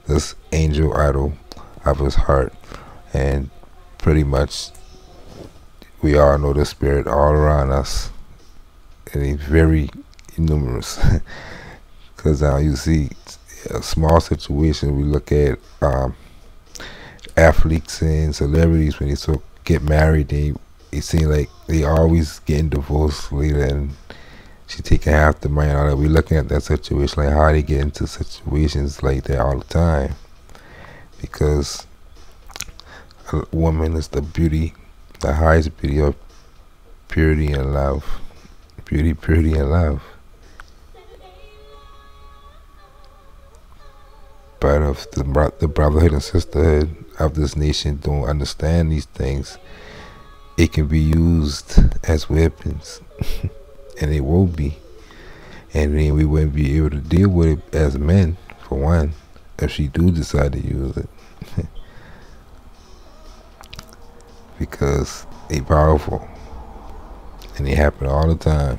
this angel idol of his heart. And pretty much we all know the spirit all around us, and he's very numerous. Because now you see a small situation. We look at athletes and celebrities when get married. It seems like they always getting divorced later, and she taking half the money and all that. We looking at that situation, like how they get into situations like that all the time, because a woman is the beauty, the highest beauty of purity and love. Beauty, purity, and love. But if the brotherhood and sisterhood of this nation don't understand these things, it can be used as weapons, and it will be. And then we wouldn't be able to deal with it as men, for one, if she do decide to use it. Because they powerful, and they happen all the time.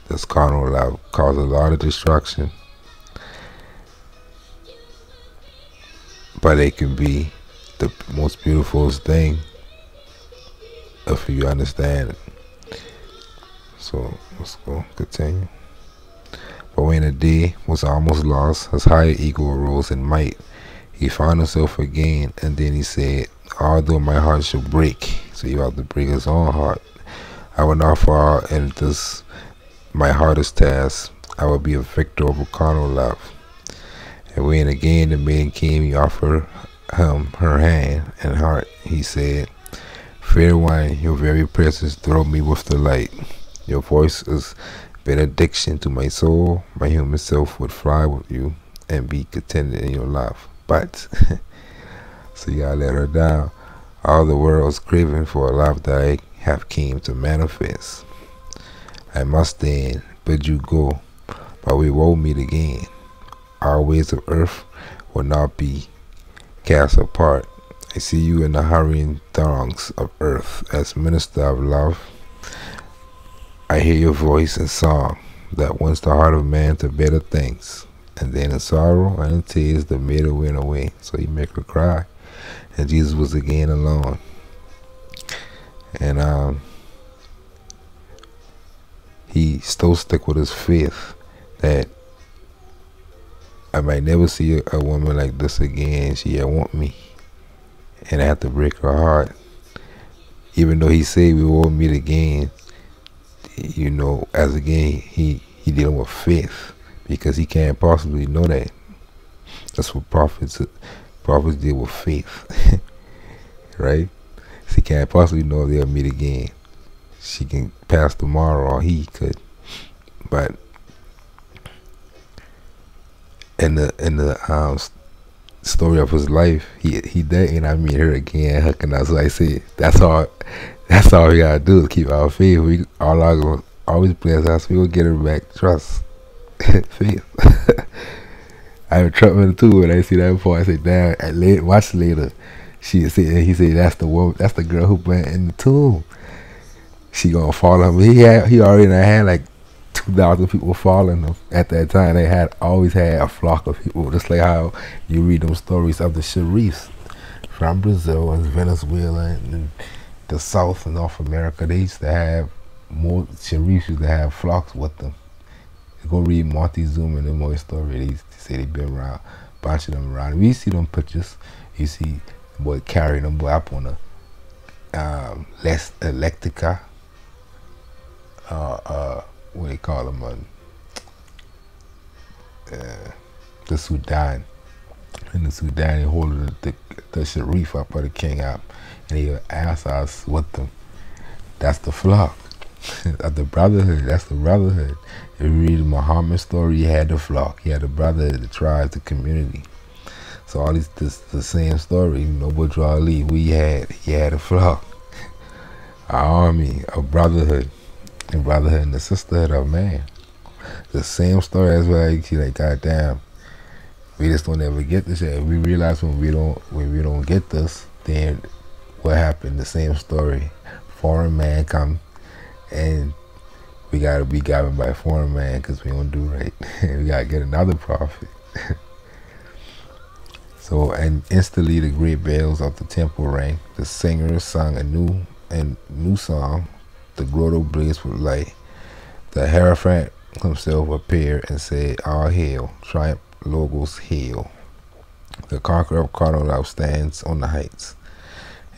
This carnal love causes a lot of destruction, but it can be the most beautiful thing if you understand it. So let's go continue. But when the day was almost lost, his higher ego arose in might. He found himself again, and then he said, although my heart should break, so you have to break his own heart, I will not fall in this my hardest task. I will be a victor over carnal love. And when again the maiden came, he offered him her hand and heart. He said, fair one, your very presence thrilled me with delight. Your voice is benediction to my soul. My human self would fly with you and be contented in your love. But, so you gotta let her down. All the world's craving for a love that I have came to manifest. I must then bid you go, but we will meet again. Our ways of earth will not be cast apart. I see you in the hurrying throngs of earth as minister of love. I hear your voice in song that wants the heart of man to better things, and then in sorrow and in tears the maiden went away. So you make her cry, and Jesus was again alone. And he still stuck with his faith that I might never see a woman like this again. She want me, and I have to break her heart. Even though he said we will meet again, you know, as again he dealing with faith, because he can't possibly know that. That's what prophets deal with faith. Right? She can't possibly know if they'll meet again. She can pass tomorrow, or he could. But in the story of his life, he didn't. I meet her again, hooking us. So I said, that's all we gotta do is keep our faith. We all are gonna always bless us. We gonna get her back. Trust, faith. I have trouble with it too. When I see that before, I said, damn. Watch later. He said that's the woman, that's the girl who went in the tomb. She gonna follow him. He already had like 2,000 people following him at that time. They always had a flock of people, just like how you read them stories of the Sharifs from Brazil and Venezuela and the South and North America. They used to have more Sharifs used to have flocks with them. You go read Montezuma and the more story. They used to say they been around, a bunch of them around. We see them pictures. You see the boy carrying them boy up on a less Electrica. What they call them, the Sudan. In the Sudan, they hold the Sharif up or the king up, and they ask us with them. That's the flock. That's the brotherhood. That's the brotherhood. If you read the Muhammad story, he had the flock. He had the brotherhood, the tribes, the community. So all these, the same story. You know, Bourgeois Ali, he had a flock, an army, a brotherhood. And brotherhood and the sisterhood of man. The same story as well. You like, goddamn, we just don't ever get this yet. We realize when we don't get this, then what happened? The same story. Foreign man come, and we gotta be governed by a foreign man because we don't do right. We gotta get another prophet. So, and instantly the great bells of the temple rang. The singers sang a new song. The grotto blazed with light. The Hierophant himself appeared and said, "All hail, triumph, Logos, hail. The conqueror of carnal life stands on the heights."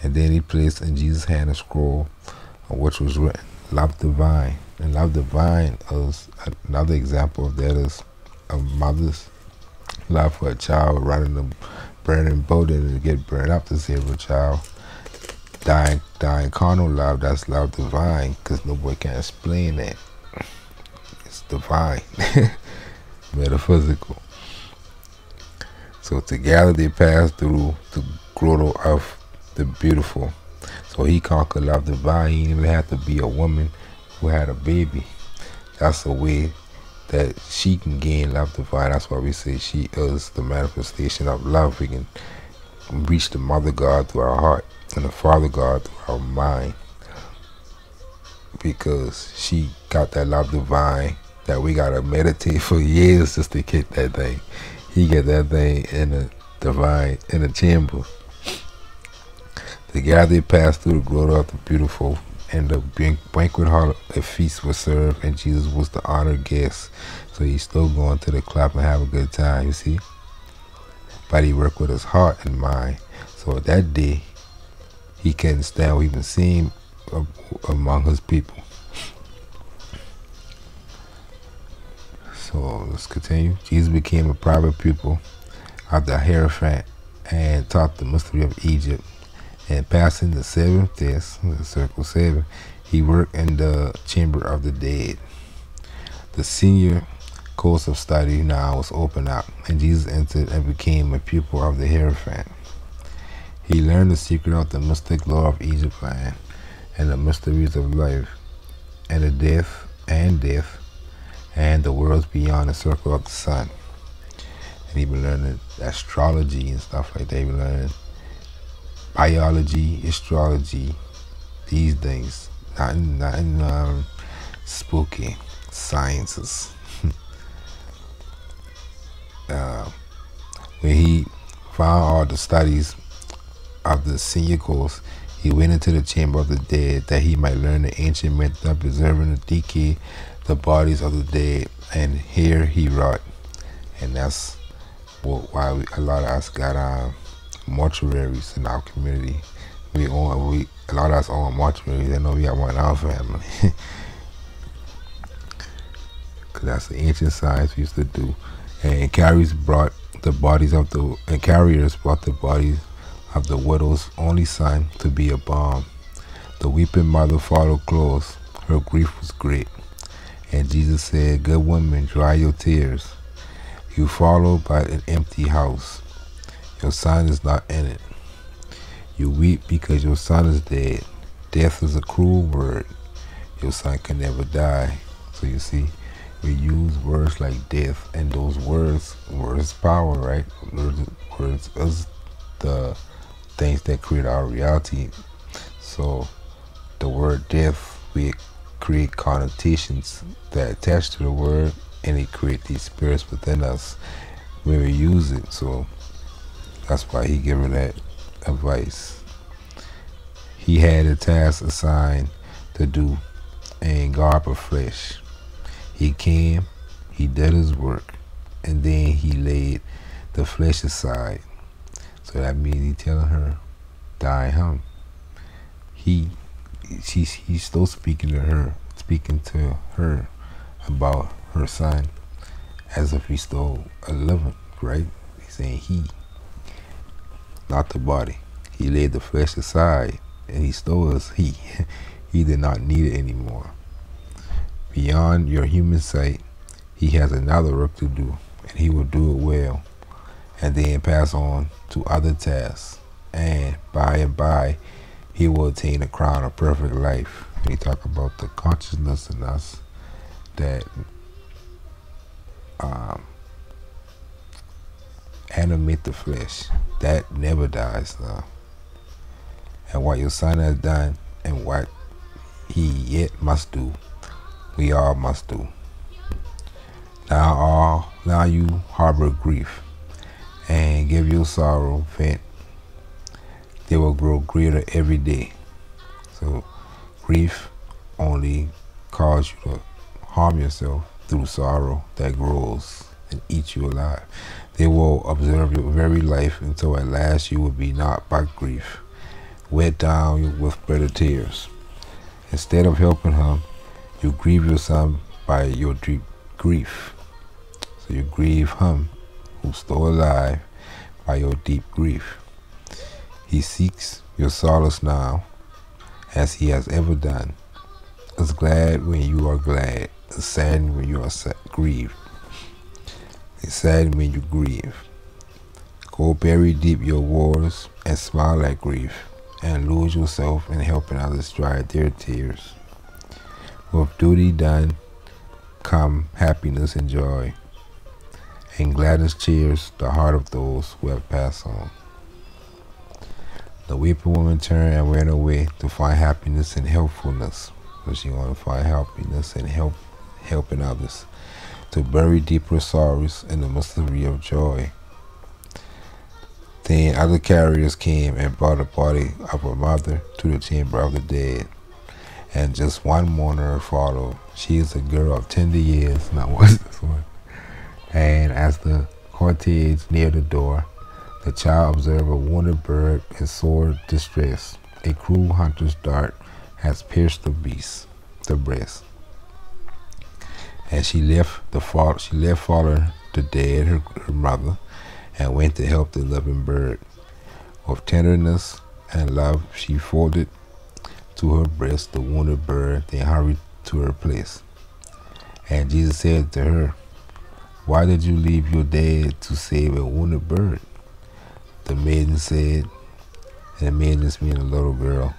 And then he placed in Jesus' hand a scroll on which was written, "Love divine." And love divine is another example of that is a mother's love for a child rather than burning boat and to get burned up to save a child. Dying carnal love, that's love divine, because nobody can explain that. It's divine, metaphysical. So together they passed through the grotto of the beautiful. So he conquered love divine. He didn't even have to be a woman who had a baby. That's a way that she can gain love divine. That's why we say she is the manifestation of love. We can reach the mother God through our heart and the father God through our mind, because she got that love divine that we gotta meditate for years just to get that thing. He get that thing in the divine, in the chamber. Together they passed through the grotto of the beautiful, and the banquet hall, a feast was served, and Jesus was the honored guest. So he's still going to the club and have a good time, you see. But he worked with his heart and mind. So that day, he couldn't stand what he was seeing among his people. So let's continue. Jesus became a private pupil of the Hierophant and taught the mystery of Egypt. And passing the seventh test, the circle 7, he worked in the chamber of the dead. The senior course of study now was opened up, and Jesus entered and became a pupil of the Hierophant. He learned the secret of the mystic law of Egypt land and the mysteries of life and the death and the worlds beyond the circle of the sun. And he been learning astrology and stuff like that. He been learning biology, astrology, these things, not in spooky sciences. When he found all the studies of the senior course, he went into the chamber of the dead that he might learn the ancient method of preserving the decay the bodies of the dead, and here he wrought. And that's why a lot of us got mortuaries in our community. A lot of us own mortuaries. I know we got one in our family. Cause that's the ancient science we used to do. And carriers brought the bodies of the widow's only son to be a balm. The weeping mother followed close. Her grief was great. And Jesus said, "Good woman, dry your tears. You followed by an empty house. Your son is not in it. You weep because your son is dead. Death is a cruel word. Your son can never die." So you see, we use words like death, and those words power, right? Words is the things that create our reality. So the word death, we create connotations that attach to the word, and it create these spirits within us when we use it. So that's why he giving that advice. He had a task assigned to do in garb of flesh. He came, he did his work, and then he laid the flesh aside. So that means he telling her, die him. He's still speaking to her about her son, as if he's still a living, right? He's saying he, not the body. He laid the flesh aside, and he stole us. He did not need it anymore. Beyond your human sight, he has another work to do, and he will do it well, and then pass on to other tasks. And by, he will attain a crown of perfect life. And he talk about the consciousness in us that animate the flesh, that never dies now. And what your son has done and what he yet must do, we all must do. Now you harbor grief, and give your sorrow vent, they will grow greater every day. So grief only cause you to harm yourself through sorrow that grows and eats you alive. They will observe your very life until at last you will be knocked by grief, wet down with bitter tears. Instead of helping him, you grieve your son by your deep grief. So you grieve him who's still alive by your deep grief. He seeks your solace now, as he has ever done. Is glad when you are glad, is saddened when you are grieved. Is saddened when you grieve. Go bury deep your woes and smile at grief, and lose yourself in helping others dry their tears. With duty done come happiness and joy, and gladness cheers the heart of those who have passed on. The weeping woman turned and ran away to find happiness and helpfulness. So she wanted to find happiness and helping others, to bury deeper sorrows in the mystery of joy. Then other carriers came and brought the body of her mother to the chamber of the dead, and just one mourner followed. She is a girl of tender years. Now what's this one? And as the cortege neared the door, the child observed a wounded bird in sore distress. A cruel hunter's dart has pierced the beast, the breast. And she left fallen the dead, her mother, and went to help the living bird. With tenderness and love, she folded to her breast the wounded bird, then hurried to her place. And Jesus said to her, "Why did you leave your dead to save a wounded bird?" The maiden said, and the maiden just mean a little girl,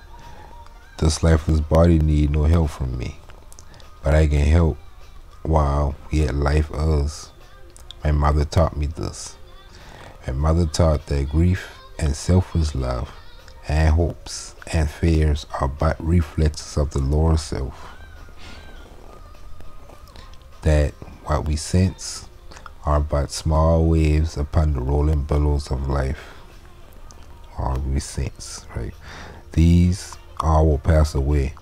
"This lifeless body need no help from me, but I can help while yet life is. My mother taught me this. My mother taught that grief and selfless love and hopes and fears are but reflexes of the lower self. That what we sense are but small waves upon the rolling billows of life. All we sense, right? These all will pass away.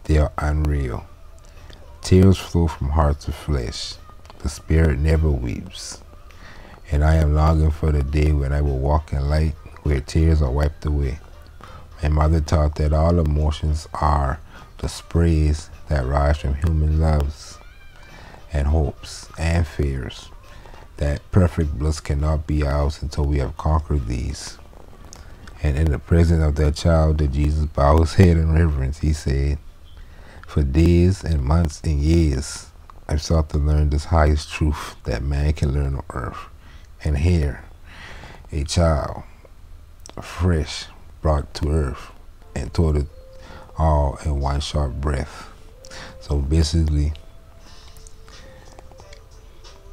They are unreal. Tears flow from heart to flesh. The spirit never weeps. And I am longing for the day when I will walk in light, where tears are wiped away. My mother taught that all emotions are the sprays that rise from human loves and hopes and fears. That perfect bliss cannot be ours until we have conquered these." And in the presence of that child did Jesus bow his head in reverence. He said, "For days and months and years, I've sought to learn this highest truth that man can learn on earth. And here, a child, fresh, brought to earth, and taught it all in one sharp breath." So basically,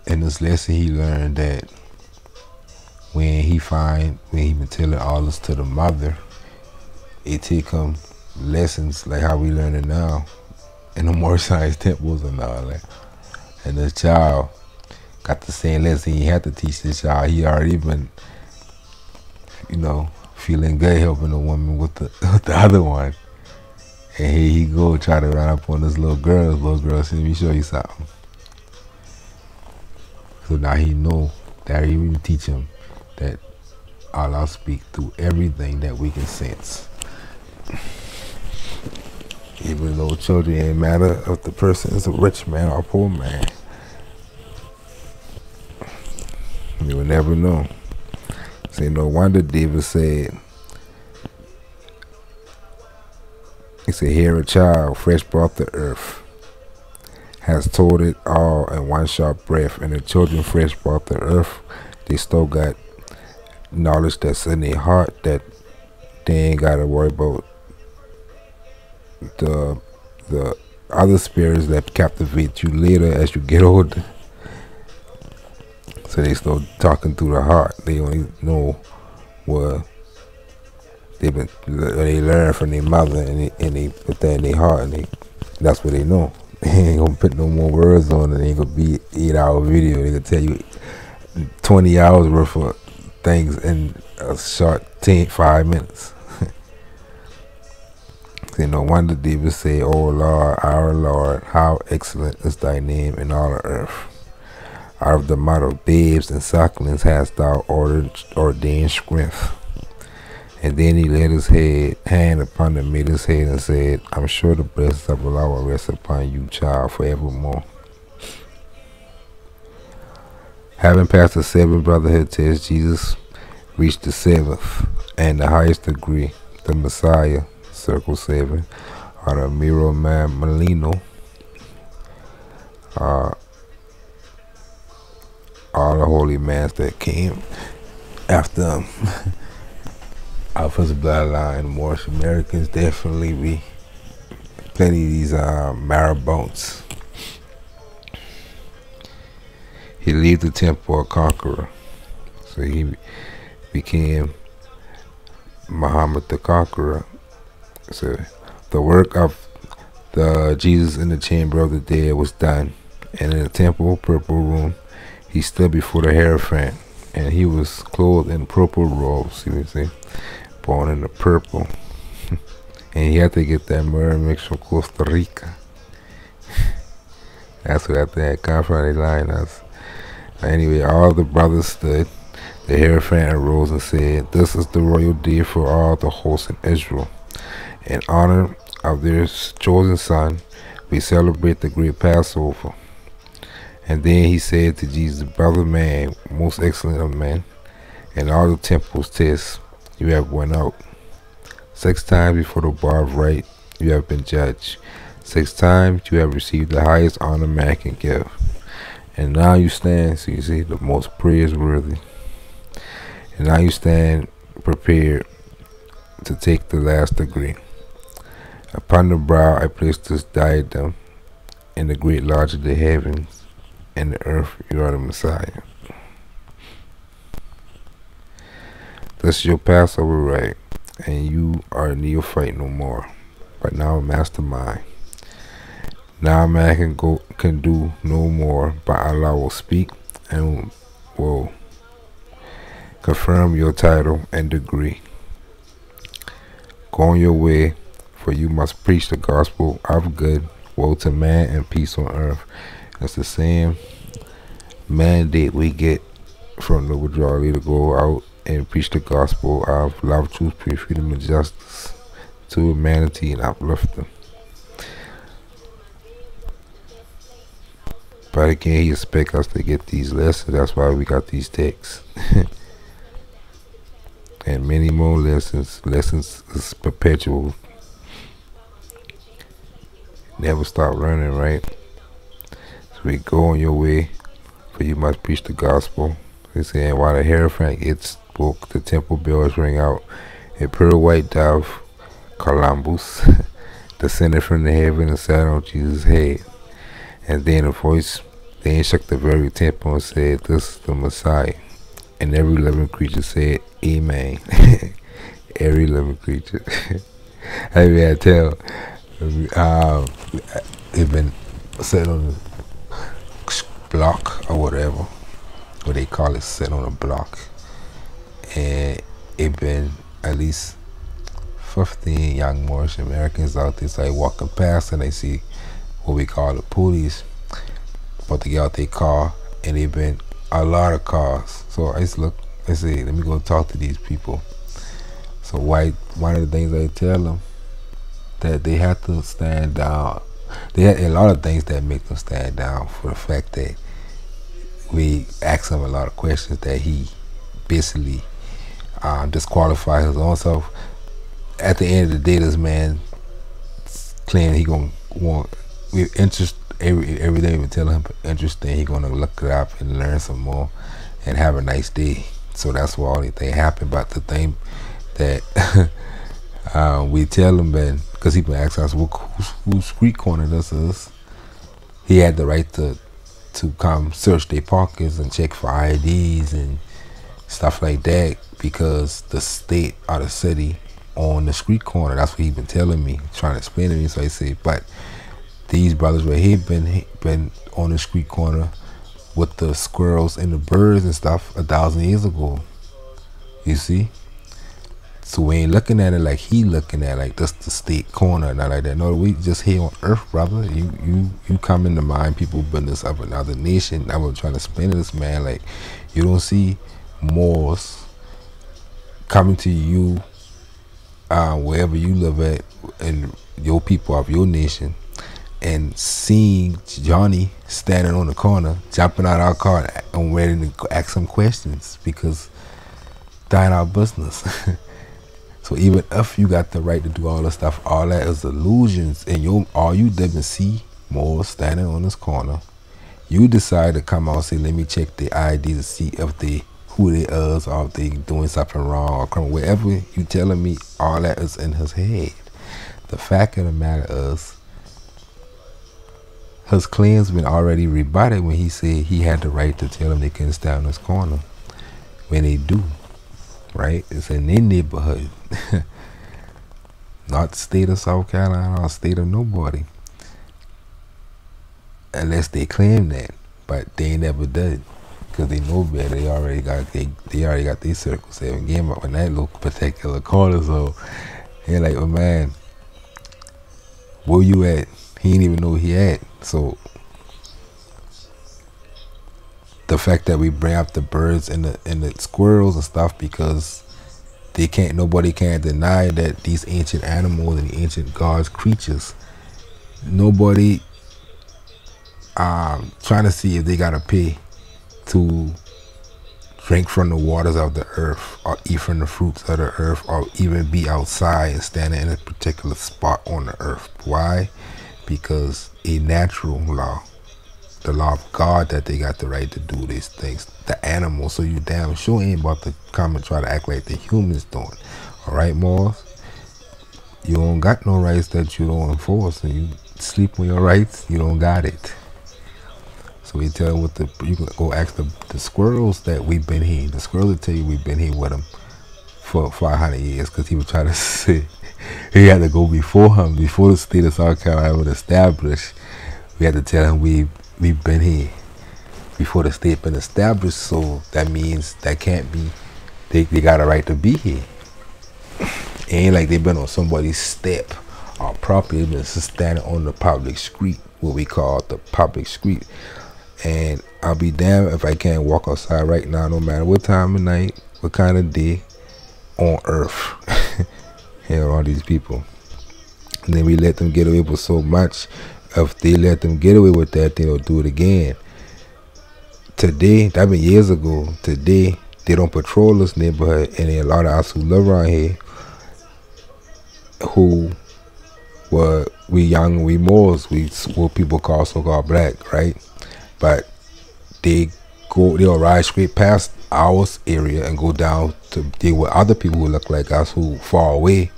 in this lesson, he learned that when he been telling all this to the mother, it take him lessons like how we learn it now in the more science temples and all that. And this child got the same lesson he had to teach this child. He already been, feeling good helping the woman with the other one. And here he go try to run up on this little girl. This little girl said, "Let me show you something." So now he know that he will teach him that Allah speak through everything that we can sense. Even though children ain't matter if the person is a rich man or a poor man. You will never know. Say no wonder David said, he said, "Here a child fresh brought to earth has told it all in one sharp breath, and the children fresh brought to earth, they still got knowledge that's in their heart that they ain't gotta worry about the other spirits that captivate you later as you get older." So they start talking through the heart. They only know what they learn from their mother, and they put that in their heart, and that's what they know. They ain't gonna put no more words on it. It ain't gonna be 8-hour video. They gonna tell you 20 hours worth of things in a short 5 minutes. See, no wonder David say, "O Lord, our Lord, how excellent is thy name in all the earth. Out of the mouth of babes and sucklings hast thou ordained strength." And then he laid his hand upon the maid's head and said, "I'm sure the blessings of the Lord will rest upon you, child, forevermore." Having passed the 7 brotherhood tests, Jesus reached the 7th and the highest degree, the Messiah, circle 7, or the Miro Melino. All the holy mans that came after him. Of his bloodline, Moorish Americans definitely be plenty of these marabouts. He left the temple a conqueror, so he became Mahamet the Conqueror. So the work of the Jesus in the chamber of the dead was done, and in the temple purple room he stood before the Hierophant, and he was clothed in purple robes. You see, born in the purple, and he had to get that myrrh mix from Costa Rica. That's where that thing come from. They lying us. Anyway, all the brothers stood. The Hierophant arose and said, "This is the royal day for all the hosts in Israel. In honor of their chosen son, we celebrate the great Passover." And then he said to Jesus, "Brother man, most excellent of men, in all the temple's tests you have went out. 6 times before the bar of right you have been judged. 6 times you have received the highest honor man can give. And now you stand," so you see, the most praiseworthy. "And now you stand prepared to take the last degree. Upon the brow I place this diadem. In the great lodge of the heavens and the earth you are the Messiah. This is your Passover right, and you are a neophyte no more, but now a mastermind. Now man can do no more, but Allah will speak and will confirm your title and degree. Go on your way, for you must preach the gospel of good, woe to man and peace on earth." That's the same mandate we get from the withdrawal to go out and preach the gospel of love, truth, peace, freedom, and justice to humanity and uplift them. But again, he expects us to get these lessons. That's why we got these texts. And many more lessons. Lessons is perpetual. Never stop learning, right? So we go on your way, for you must preach the gospel. He's saying, while the Hierophant gets spoke, the temple bells ring out. A pure white dove, Columbus, descended from the heaven and sat on Jesus' head. And then a voice then shook the very temple and said, "This is the Messiah." And every living creature said, "Amen." Every living creature. I mean, I tell, it's been set on a block or whatever, what they call it, set on a block. And it been at least 15 young Moorish Americans out there, so they walking past and they see what we call the police about to get out their car, and they've been a lot of cars. So I just look and say, let me go talk to these people. So one of the things I tell them, that they have to stand down. They had a lot of things that make them stand down, for the fact that we ask him a lot of questions that he basically disqualified his own self. At the end of the day, this man claiming he gonna want interest. Every day we tell him interesting, he gonna look it up and learn some more and have a nice day. So that's why all the thing happened. But the thing that we tell him, man, because he been asking us whose street corner this is, he had the right to come search their pockets and check for IDs and stuff like that, because the state or the city on the street corner. That's what he been telling me, trying to explain to me. So I say, but these brothers right here been on the street corner with the squirrels and the birds and stuff 1,000 years ago. You see? So we ain't looking at it like he looking at it, like that's the state corner, not like that. No, we just here on earth, brother. You come into mind people business of another nation. I was trying to explain to this man, like, you don't see Moors coming to you wherever you live at and your people of your nation and seeing Johnny standing on the corner, jumping out our car and ready to ask some questions because that ain't our business. So even if you got the right to do all this stuff, all that is illusions, and all you didn't see more standing on this corner. You decide to come out and say, let me check the ID to see if they who they is or if they doing something wrong or criminal. Whatever you telling me, all that is in his head. The fact of the matter is, his claims been already rebutted when he said he had the right to tell them they couldn't stand in this corner. When they do, right? It's in their neighborhood. Not the state of South Carolina or state of nobody. Unless they claim that. But they never did. Because they know better. They already got their circle 7 game up in that little particular corner. So they're like, oh man, where you at? He didn't even know he at. So the fact that we bring up the birds and the squirrels and stuff, because nobody can deny that these ancient animals and the ancient gods creatures, nobody trying to see if they gotta pay to drink from the waters of the earth or eat from the fruits of the earth or even be outside and standing in a particular spot on the earth. Why? Because a natural law, the law of God, that they got the right to do these things. The animals, so you damn sure ain't about to come and try to act like the humans doing. Alright, Moors? You don't got no rights that you don't enforce, and you sleep on your rights, you don't got it. So we tell them you can go ask the squirrels that we've been here. The squirrels will tell you we've been here with them for 500 years, because he was trying to say he had to go before him, before the state of South Carolina was established. We had to tell him we've been here before the state been established. So that means that can't be, they got a right to be here. It ain't like they been on somebody's step or property. They been standing on the public street, what we call the public street. And I'll be damned if I can't walk outside right now, no matter what time of night, what kind of day on earth. Here all these people. And then we let them get away with so much. If they let them get away with that, they'll do it again. Today, that been years ago, today, they don't patrol this neighborhood. And a lot of us who live around here, who were, we young, we Moors, we what people call so-called black, right? But they'll ride straight past our area and go down to deal with other people who look like us, who far away.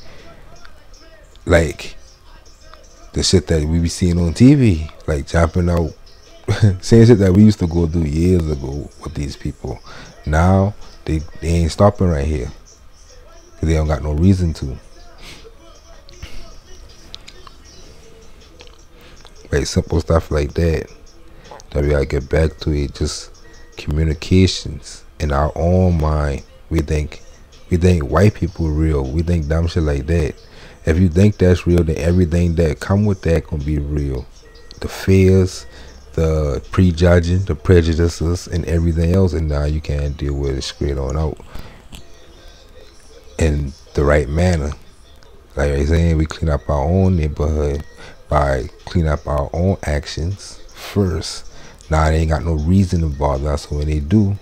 Like the shit that we be seeing on TV, like jumping out, same shit that we used to go through years ago with these people. Now they ain't stopping right here, because they don't got no reason to. Like simple stuff like that we gotta get back to. It just communications in our own mind. We think white people real. We think dumb shit like that. If you think that's real, then everything that come with that gonna be real. The fears, the prejudging, the prejudices, and everything else. And now you can't deal with it straight on out in the right manner. Like I saying, we clean up our own neighborhood by cleaning up our own actions first. Now they ain't got no reason to bother us. So when they do,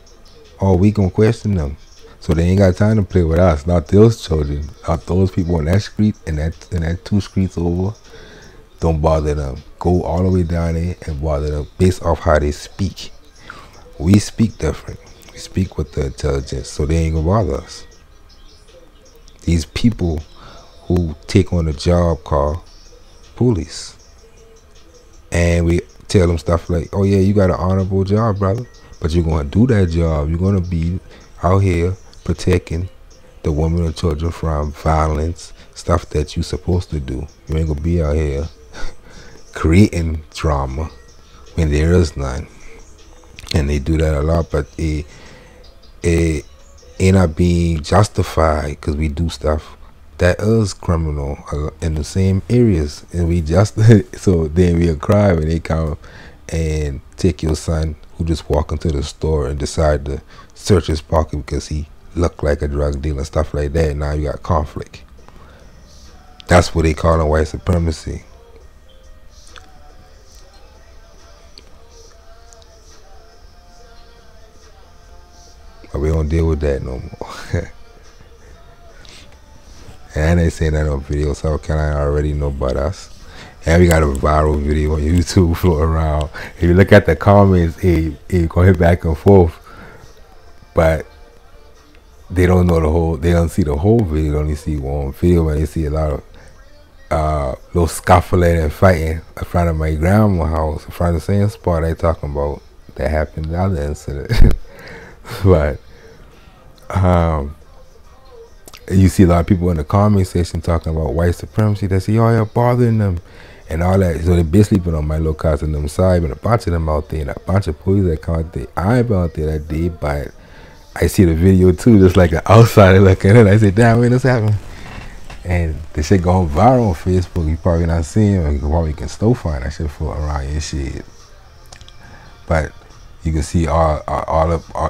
we gonna question them. So they ain't got time to play with us. Not those children. Not those people on that street and that 2 streets over. Don't bother them. Go all the way down there and bother them based off how they speak. We speak different. We speak with the intelligence, so they ain't gonna bother us. These people who take on a job called police, and we tell them stuff like, oh yeah, you got an honorable job, brother, but you're gonna do that job. You're gonna be out here protecting the women and children from violence, stuff that you're supposed to do. You ain't gonna be out here creating drama when there is none. And they do that a lot, but ain't not being justified because we do stuff that is criminal in the same areas, and we just so then we'll cry when they come and take your son who just walk into the store and decide to search his pocket because he looked like a drug dealer and stuff like that. Now you got conflict. That's what they call in white supremacy. But we don't deal with that no more. And they say that on video, South Carolina already know about us. And we got a viral video on YouTube floating around. If you look at the comments, it going back and forth. But they don't know the whole, they don't see the whole video, they only see one video, but they see a lot of little scuffling and fighting in front of my grandma's house, in front of the same spot I talking about that happened in the other incident. But you see a lot of people in the comment section talking about white supremacy. They say, oh, you're bothering them and all that. So they basically been on my little cousin them side, but a bunch of them out there and a bunch of police that come out there. I ain't been out there that day, but I see the video too, just like an outsider looking at it. I say, damn, when this happened? And the shit going viral on Facebook. You probably not seeing it. You probably can still find that shit for around your shit. But you can see all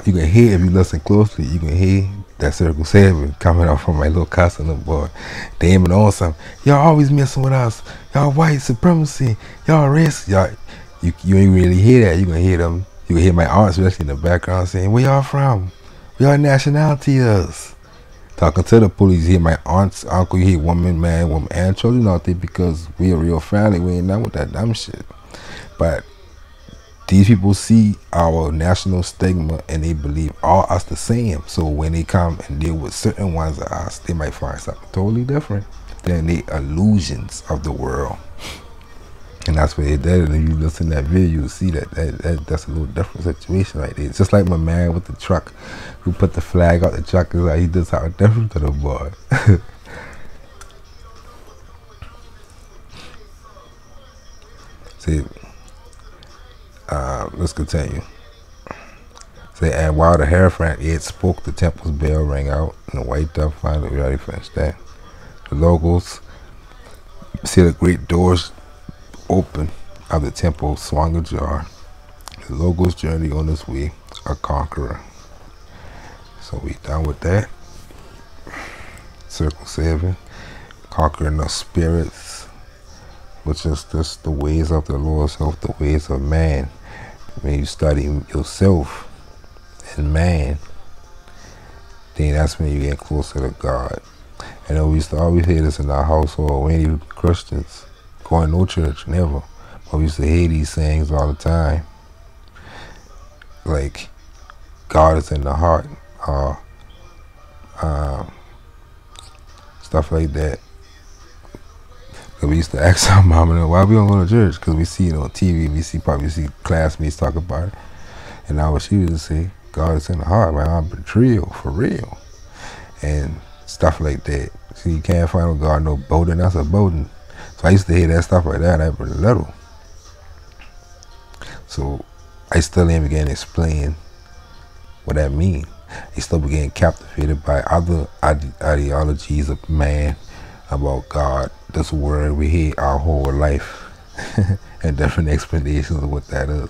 you can hear, if you listen closely, you can hear that Circle 7 coming out from my little cousin and boy. They aiming on something. Y'all always messing with us. Y'all white supremacy. Y'all racist. Y'all, you ain't really hear that. You can hear them. You can hear my aunts especially in the background saying, where y'all from? Where y'all nationality is? Talking to the police. You hear my aunts, uncle, you hear woman, man, woman, and children out there because we a real family. We ain't done with that dumb shit. But these people see our national stigma and they believe all us the same. So when they come and deal with certain ones of us, they might find something totally different than the illusions of the world. And that's what they did. And if you listen to that video, you see that's a little different situation right there. It's just like my man with the truck who put the flag out the truck. Is like he did something different to the boy. See. Let's continue. Say, and while the Hierophant yet spoke, the temple's bell rang out, and the white dove finally, we already finished that. The locals see the great doors open of the temple swung ajar. The locals journey on this way, a conqueror. So we done with that. Circle 7, conquering the spirits, which is just the ways of the Lord's help, the ways of man. When you study yourself and man, then that's when you get closer to God. And we used to always hear this in our household. We ain't even Christians, going no church, never. But we used to hear these sayings all the time. Like, God is in the heart, stuff like that. Cause we used to ask our mama, why we don't go to church? Because we see it on TV, probably see classmates talk about it. And now what she would say, God is in the heart, man, I'm betrayal, for real. And stuff like that. See, you can't find no God, no Bowden, that's a Bowden. So I used to hear that stuff like that, I was little. So I still ain't began to explain what that means. I still began captivated by other ideologies of man, about God, this word we hear our whole life, and different explanations of what that is.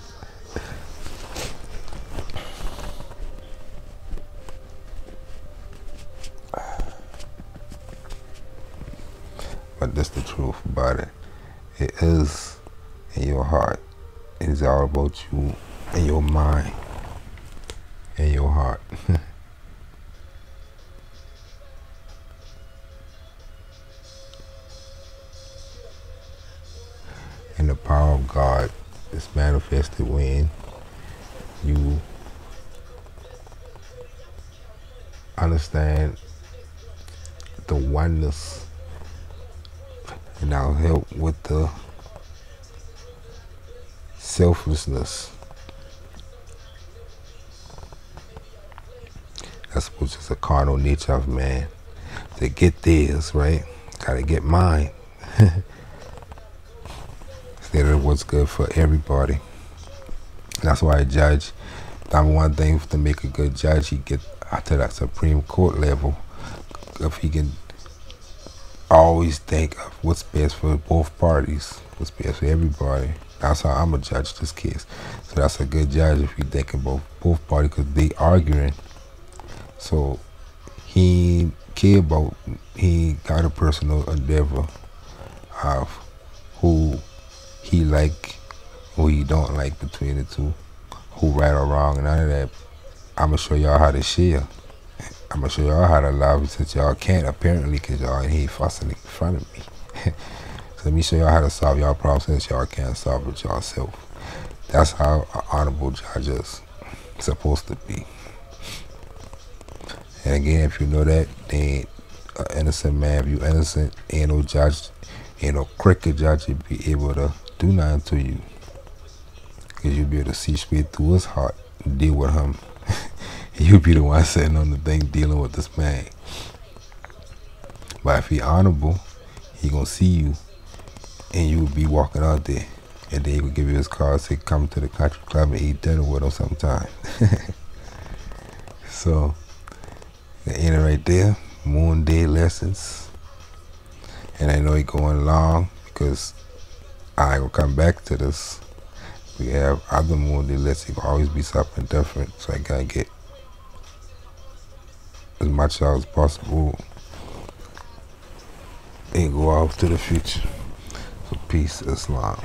But that's the truth about it. It is in your heart. It is all about you and your mind and your heart. And the power of God is manifested when you understand the oneness, and I'll help with the selflessness. That's which is a carnal nature of man. To get theirs, right? Gotta get mine. Instead of what's good for everybody. That's why a judge, number one thing to make a good judge, he get to that Supreme Court level, if he can always think of what's best for both parties, what's best for everybody. That's how I'm gonna judge this case. So that's a good judge if you think about both parties, because they arguing. So he care about, he got a personal endeavor of who he like, who he don't like between the two, who right or wrong, and none of that. I'm gonna show y'all how to share. I'm gonna show y'all how to love, since y'all can't apparently, because y'all in here fussing in front of me. So let me show y'all how to solve y'all problems, since y'all can't solve it yourself. That's how an honorable judge is supposed to be. And again, if you know that, then an innocent man, if you innocent, ain't no judge, ain't no crooked judge would be able to do nothing to you, because you'll be able to see straight through his heart and deal with him. You'll be the one sitting on the thing dealing with this man. But if he honorable, he gonna see you, and you will be walking out there, and then he will give you his card, say come to the country club and eat dinner with him sometime. So the end right there, Moon Day lessons. And I know it going long, because I will come back to this. We have other Moon Day lessons. It will always be something different, so I gotta get as much out as possible and go off to the future. So peace, Islam.